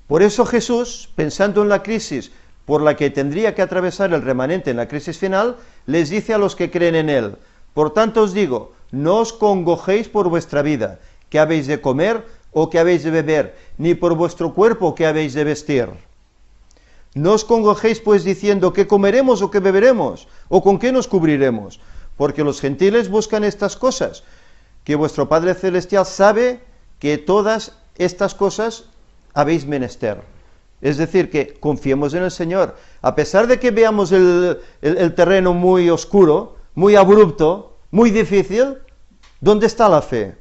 Por eso Jesús, pensando en la crisis por la que tendría que atravesar el remanente en la crisis final, les dice a los que creen en él, por tanto os digo, no os congojéis por vuestra vida, que habéis de comer o que habéis de beber, ni por vuestro cuerpo que habéis de vestir. No os congojéis pues diciendo qué comeremos o qué beberemos, o con qué nos cubriremos, porque los gentiles buscan estas cosas, que vuestro Padre Celestial sabe que todas estas cosas habéis menester. Es decir, que confiemos en el Señor. A pesar de que veamos el terreno muy oscuro, muy abrupto, muy difícil, ¿dónde está la fe?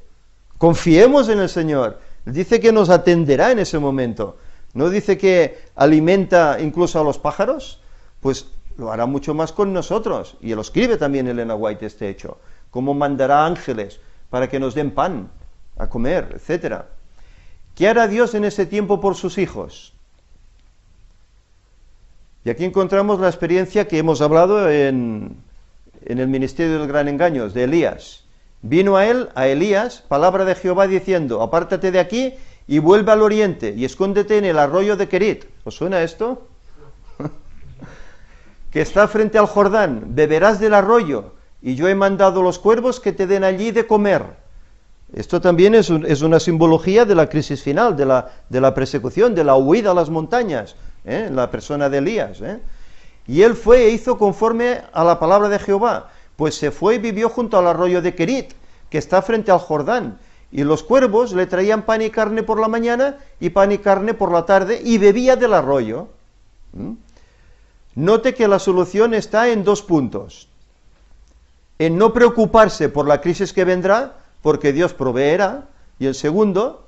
Confiemos en el Señor. Dice que nos atenderá en ese momento. ¿No dice que alimenta incluso a los pájaros? Pues lo hará mucho más con nosotros. Y lo escribe también Elena White este hecho. Cómo mandará ángeles para que nos den pan a comer, etc. ¿Qué hará Dios en ese tiempo por sus hijos? Y aquí encontramos la experiencia que hemos hablado en el ministerio del gran engaño, de Elías. Vino a él, a Elías, palabra de Jehová diciendo, apártate de aquí y vuelve al oriente y escóndete en el arroyo de Querit. ¿Os suena esto? Que está frente al Jordán, beberás del arroyo y yo he mandado los cuervos que te den allí de comer. Esto también es una simbología de la crisis final, de la persecución, de la huida a las montañas, en la persona de Elías. Y él fue e hizo conforme a la palabra de Jehová. Pues se fue y vivió junto al arroyo de Querit, que está frente al Jordán, y los cuervos le traían pan y carne por la mañana, y pan y carne por la tarde, y bebía del arroyo. Note que la solución está en 2 puntos. En no preocuparse por la crisis que vendrá, porque Dios proveerá, y el segundo,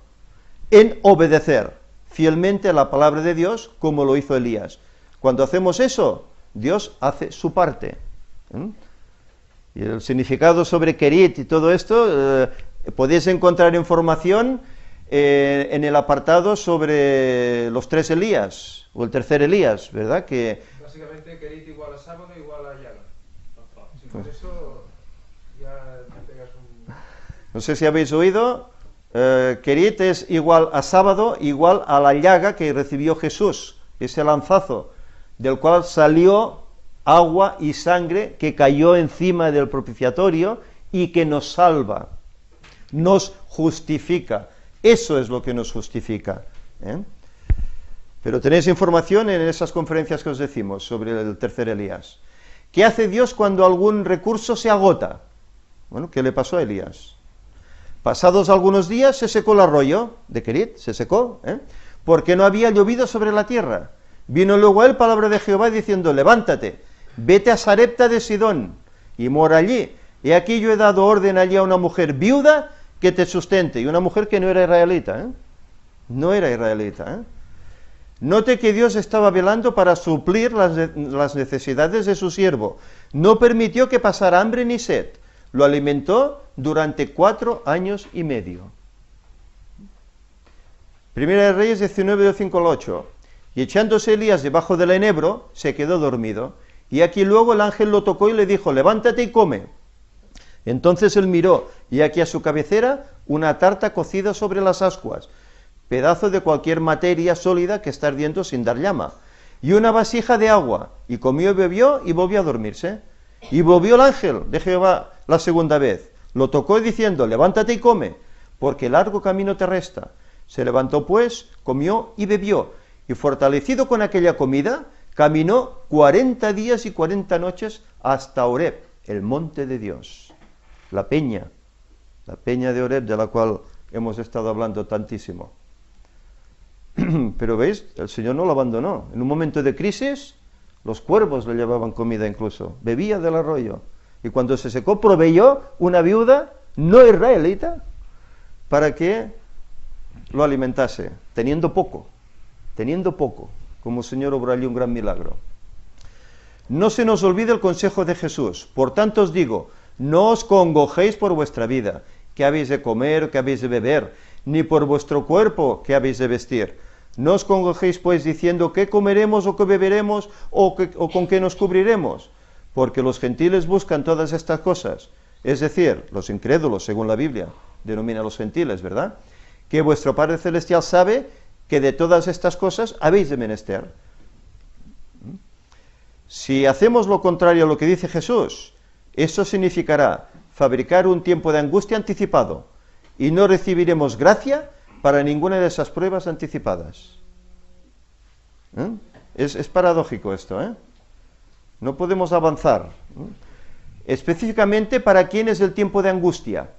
en obedecer fielmente a la palabra de Dios, como lo hizo Elías. Cuando hacemos eso, Dios hace su parte. Y el significado sobre Querit y todo esto, podéis encontrar información en el apartado sobre los 3 Elías, o el tercer Elías, ¿verdad? Que Básicamente, Kerit igual a sábado igual a llaga. Si por eso ya te pegas un... no sé si habéis oído, Kerit es igual a sábado, igual a la llaga que recibió Jesús, ese lanzazo, del cual salió agua y sangre que cayó encima del propiciatorio y que nos salva, nos justifica. Eso es lo que nos justifica, ¿eh? Pero tenéis información en esas conferencias que os decimos sobre el tercer Elías. ¿Qué hace Dios cuando algún recurso se agota? Bueno, ¿qué le pasó a Elías? Pasados algunos días se secó el arroyo de Kerit, se secó, porque no había llovido sobre la tierra. Vino luego a él palabra de Jehová diciendo, levántate, vete a Sarepta de Sidón y mora allí. Y aquí yo he dado orden allí a una mujer viuda que te sustente, y una mujer que no era israelita, no era israelita. Note que Dios estaba velando para suplir las necesidades de su siervo. No permitió que pasara hambre ni sed. Lo alimentó durante 4 años y medio. Primera de Reyes 19, del 5 al 8. Y echándose Elías debajo del enebro, se quedó dormido. Y aquí luego el ángel lo tocó y le dijo, levántate y come. Entonces él miró, y aquí a su cabecera una tarta cocida sobre las ascuas, pedazo de cualquier materia sólida que está ardiendo sin dar llama, y una vasija de agua, y comió y bebió, y volvió a dormirse. Y volvió el ángel de Jehová la segunda vez, lo tocó diciendo, levántate y come, porque largo camino te resta. Se levantó pues, comió y bebió, y fortalecido con aquella comida, caminó 40 días y 40 noches hasta Horeb, el monte de Dios. La peña de Horeb, de la cual hemos estado hablando tantísimo. Pero veis, el Señor no lo abandonó. En un momento de crisis, los cuervos le llevaban comida incluso, bebía del arroyo. Y cuando se secó, proveyó una viuda no israelita para que lo alimentase, teniendo poco, como el Señor obró allí un gran milagro. No se nos olvide el consejo de Jesús. Por tanto os digo, no os congojéis por vuestra vida, qué habéis de comer o qué habéis de beber, ni por vuestro cuerpo, qué habéis de vestir. No os congojéis pues diciendo qué comeremos o qué beberemos o con qué nos cubriremos, porque los gentiles buscan todas estas cosas, es decir, los incrédulos, según la Biblia, denomina a los gentiles, ¿verdad? Que vuestro Padre Celestial sabe que de todas estas cosas habéis de menester. Si hacemos lo contrario a lo que dice Jesús, eso significará fabricar un tiempo de angustia anticipado, y no recibiremos gracia para ninguna de esas pruebas anticipadas. Es paradójico esto, ¿eh? No podemos avanzar. Específicamente, ¿para quién es el tiempo de angustia?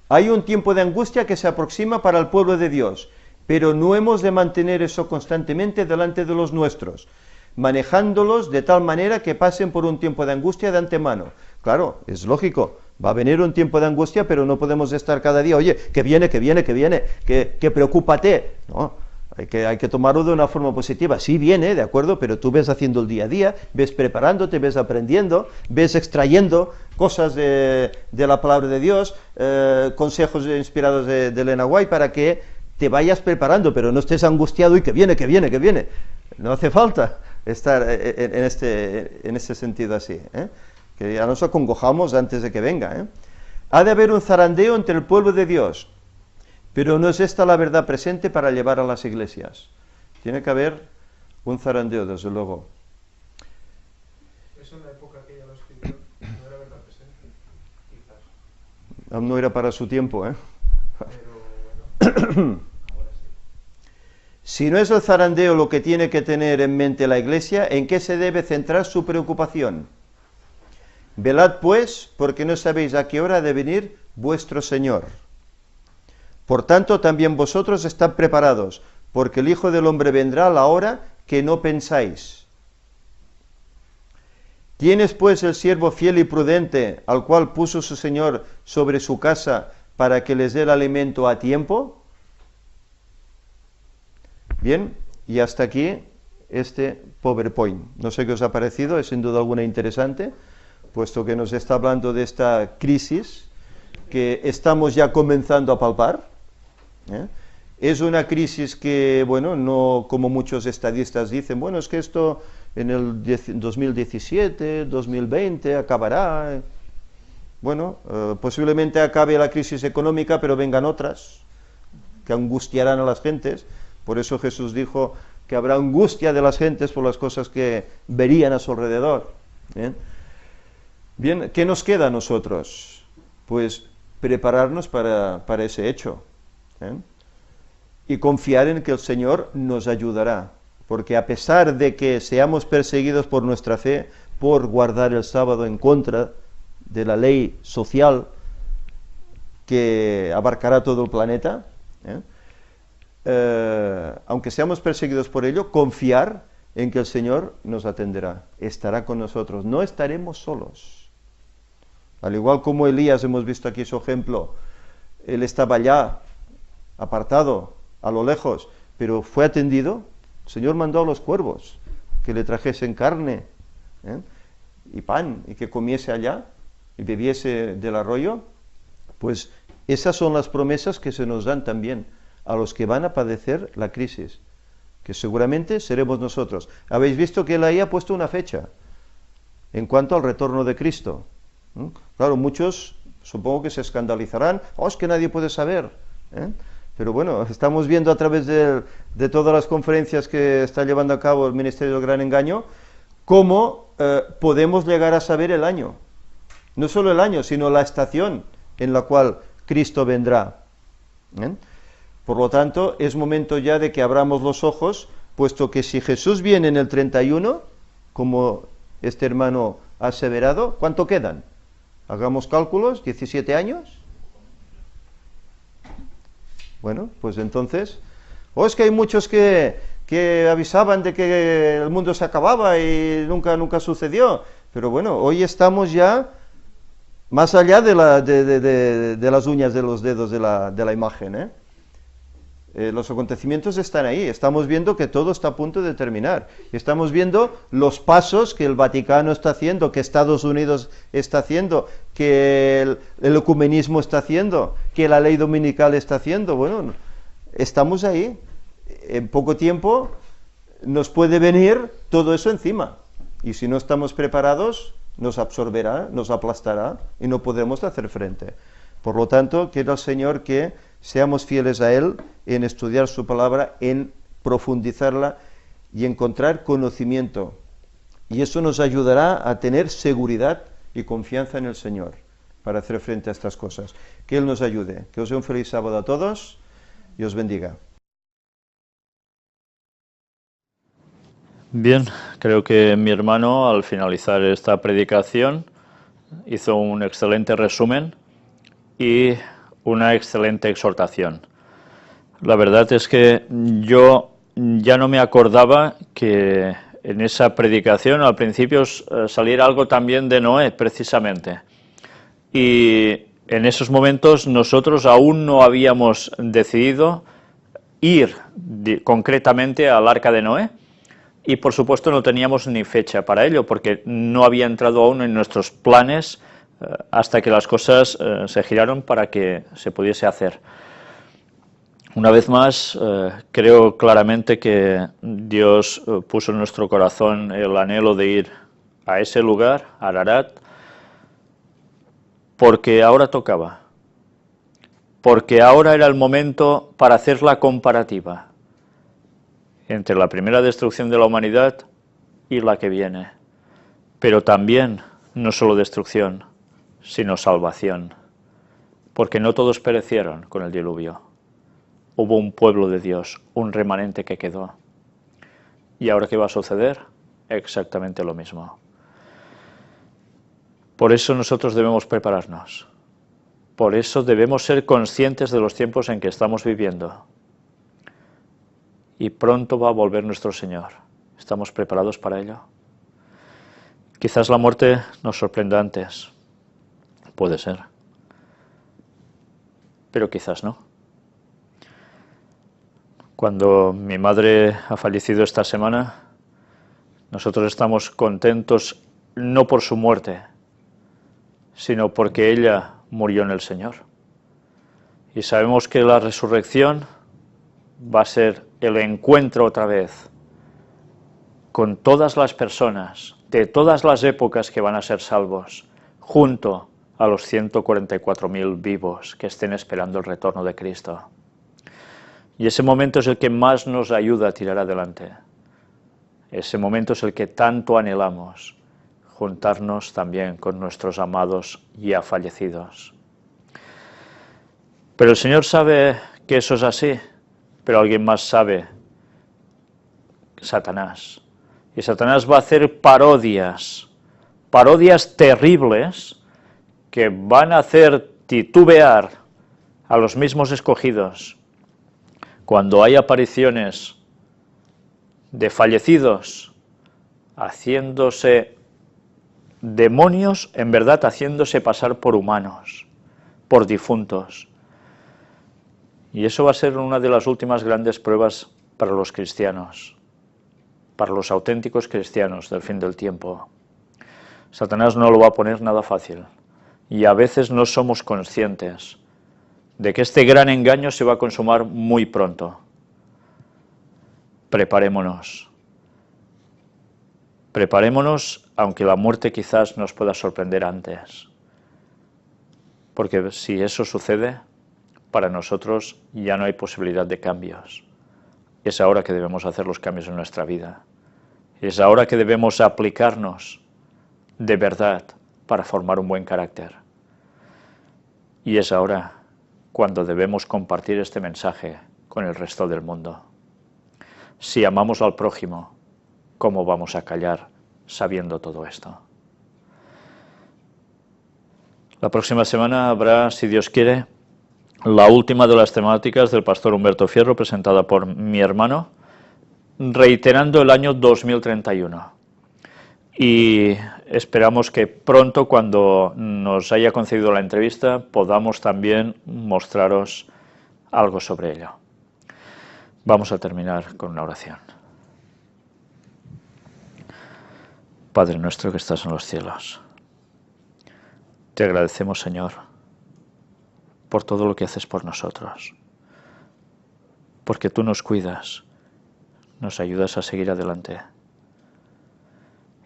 Hay un tiempo de angustia que se aproxima para el pueblo de Dios, pero no hemos de mantener eso constantemente delante de los nuestros, manejándolos de tal manera que pasen por un tiempo de angustia de antemano. Claro, es lógico, va a venir un tiempo de angustia, pero no podemos estar cada día, oye, que viene, que preocúpate. No, hay que tomarlo de una forma positiva. Sí viene, de acuerdo, pero tú ves haciendo el día a día, ves preparándote, ves aprendiendo, ves extrayendo cosas de la palabra de Dios, consejos inspirados de Elena White, para que te vayas preparando, pero no estés angustiado y que viene. No hace falta estar en este sentido así, que ya nos acongojamos antes de que venga. Ha de haber un zarandeo entre el pueblo de Dios, pero no es esta la verdad presente para llevar a las iglesias. Tiene que haber un zarandeo, desde luego. Eso en la época que ella lo escribió no era verdad presente, quizás. Aún no era para su tiempo, Pero bueno, ahora sí. Si no es el zarandeo lo que tiene que tener en mente la Iglesia, ¿en qué se debe centrar su preocupación? Velad pues, porque no sabéis a qué hora ha de venir vuestro Señor. Por tanto, también vosotros estad preparados, porque el Hijo del Hombre vendrá a la hora que no pensáis. ¿Quién es pues el siervo fiel y prudente, al cual puso su Señor sobre su casa, para que les dé el alimento a tiempo? Bien, y hasta aquí este PowerPoint. No sé qué os ha parecido, es sin duda alguna interesante, puesto que nos está hablando de esta crisis que estamos ya comenzando a palpar, ¿eh? Es una crisis que, bueno, no como muchos estadistas dicen, bueno, es que esto en el 2017, 2020 acabará. Bueno, posiblemente acabe la crisis económica, pero vengan otras que angustiarán a las gentes. Por eso Jesús dijo que habrá angustia de las gentes por las cosas que verían a su alrededor. Bien, ¿qué nos queda a nosotros? Pues prepararnos para ese hecho. Y confiar en que el Señor nos ayudará. Porque a pesar de que seamos perseguidos por nuestra fe, por guardar el sábado en contra de la ley social que abarcará todo el planeta, aunque seamos perseguidos por ello, confiar en que el Señor nos atenderá, estará con nosotros, no estaremos solos. Al igual como Elías, hemos visto aquí su ejemplo, él estaba allá, apartado, a lo lejos, pero fue atendido. El Señor mandó a los cuervos que le trajesen carne y pan, y que comiese allá y bebiese del arroyo. Pues esas son las promesas que se nos dan también a los que van a padecer la crisis, que seguramente seremos nosotros. Habéis visto que él ahí ha puesto una fecha en cuanto al retorno de Cristo. Claro, muchos supongo que se escandalizarán, es que nadie puede saber, pero bueno, estamos viendo a través de todas las conferencias que está llevando a cabo el Ministerio del Gran Engaño, cómo podemos llegar a saber el año. No solo el año, sino la estación en la cual Cristo vendrá. Por lo tanto, es momento ya de que abramos los ojos, puesto que si Jesús viene en el 31, como este hermano ha aseverado, ¿cuánto quedan? Hagamos cálculos, 17 años. Bueno, pues entonces, es que hay muchos que avisaban de que el mundo se acababa y nunca sucedió. Pero bueno, hoy estamos ya más allá de las uñas de los dedos de la imagen. Los acontecimientos están ahí, estamos viendo que todo está a punto de terminar. Estamos viendo los pasos que el Vaticano está haciendo, que Estados Unidos está haciendo, que el ecumenismo está haciendo, que la ley dominical está haciendo. Bueno, estamos ahí. En poco tiempo nos puede venir todo eso encima. Y si no estamos preparados, nos absorberá, nos aplastará y no podremos hacer frente. Por lo tanto, quiero al Señor que seamos fieles a Él en estudiar su palabra, en profundizarla y encontrar conocimiento. Y eso nos ayudará a tener seguridad y confianza en el Señor para hacer frente a estas cosas. Que Él nos ayude. Que os dé un feliz sábado a todos y os bendiga. Bien, creo que mi hermano al finalizar esta predicación hizo un excelente resumen y una excelente exhortación. La verdad es que yo ya no me acordaba que en esa predicación al principio saliera algo también de Noé, precisamente. Y en esos momentos nosotros aún no habíamos decidido ir concretamente al arca de Noé y por supuesto no teníamos ni fecha para ello porque no había entrado aún en nuestros planes hasta que las cosas se giraron para que se pudiese hacer. Una vez más, creo claramente que Dios puso en nuestro corazón el anhelo de ir a ese lugar, a Ararat, porque ahora tocaba, porque ahora era el momento para hacer la comparativa entre la primera destrucción de la humanidad y la que viene, pero también no solo destrucción, sino salvación, porque no todos perecieron con el diluvio. Hubo un pueblo de Dios, un remanente que quedó. ¿Y ahora qué va a suceder? Exactamente lo mismo. Por eso nosotros debemos prepararnos. Por eso debemos ser conscientes de los tiempos en que estamos viviendo. Y pronto va a volver nuestro Señor. ¿Estamos preparados para ello? Quizás la muerte nos sorprenda antes. Puede ser. Pero quizás no. Cuando mi madre ha fallecido esta semana, nosotros estamos contentos no por su muerte, sino porque ella murió en el Señor. Y sabemos que la resurrección va a ser el encuentro otra vez con todas las personas de todas las épocas que van a ser salvos, junto a los 144.000 vivos que estén esperando el retorno de Cristo. Y ese momento es el que más nos ayuda a tirar adelante. Ese momento es el que tanto anhelamos, juntarnos también con nuestros amados ya fallecidos. Pero el Señor sabe que eso es así, pero alguien más sabe, Satanás. Y Satanás va a hacer parodias terribles que van a hacer titubear a los mismos escogidos. Cuando hay apariciones de fallecidos haciéndose demonios, en verdad haciéndose pasar por humanos, por difuntos. Y eso va a ser una de las últimas grandes pruebas para los cristianos, para los auténticos cristianos del fin del tiempo. Satanás no lo va a poner nada fácil, y a veces no somos conscientes de que este gran engaño se va a consumar muy pronto. Preparémonos, aunque la muerte quizás nos pueda sorprender antes, porque si eso sucede, para nosotros ya no hay posibilidad de cambios. Es ahora que debemos hacer los cambios en nuestra vida. Es ahora que debemos aplicarnos de verdad para formar un buen carácter. Y es ahora cuando debemos compartir este mensaje con el resto del mundo. Si amamos al prójimo, ¿cómo vamos a callar sabiendo todo esto? La próxima semana habrá, si Dios quiere, la última de las temáticas del pastor Humberto Fierro, presentada por mi hermano, reiterando el año 2031. Y esperamos que pronto, cuando nos haya concedido la entrevista, podamos también mostraros algo sobre ello. Vamos a terminar con una oración. Padre nuestro que estás en los cielos, te agradecemos, Señor, por todo lo que haces por nosotros, porque tú nos cuidas, nos ayudas a seguir adelante.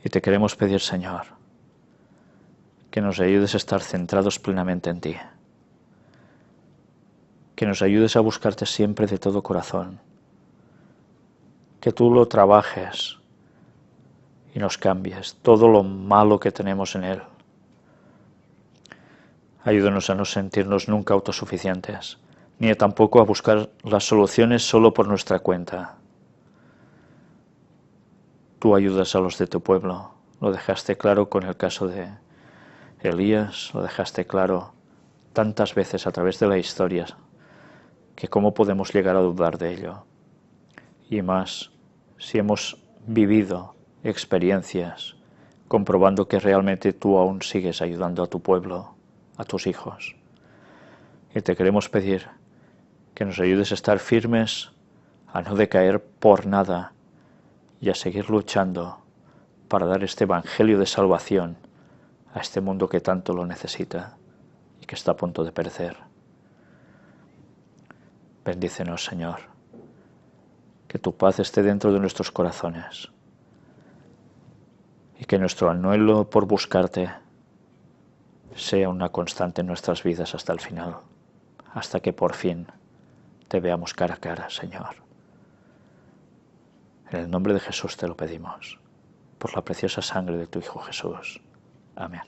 Y te queremos pedir, Señor, que nos ayudes a estar centrados plenamente en ti, que nos ayudes a buscarte siempre de todo corazón, que tú lo trabajes y nos cambies todo lo malo que tenemos en él. Ayúdanos a no sentirnos nunca autosuficientes, ni tampoco a buscar las soluciones solo por nuestra cuenta. Tú ayudas a los de tu pueblo, lo dejaste claro con el caso de Elías, lo dejaste claro tantas veces a través de la historia, que cómo podemos llegar a dudar de ello. Y más, si hemos vivido experiencias comprobando que realmente tú aún sigues ayudando a tu pueblo, a tus hijos. Y te queremos pedir que nos ayudes a estar firmes, a no decaer por nada y a seguir luchando para dar este evangelio de salvación a este mundo que tanto lo necesita y que está a punto de perecer. Bendícenos, Señor, que tu paz esté dentro de nuestros corazones y que nuestro anhelo por buscarte sea una constante en nuestras vidas hasta el final, hasta que por fin te veamos cara a cara, Señor. En el nombre de Jesús te lo pedimos, por la preciosa sangre de tu Hijo Jesús. Amén.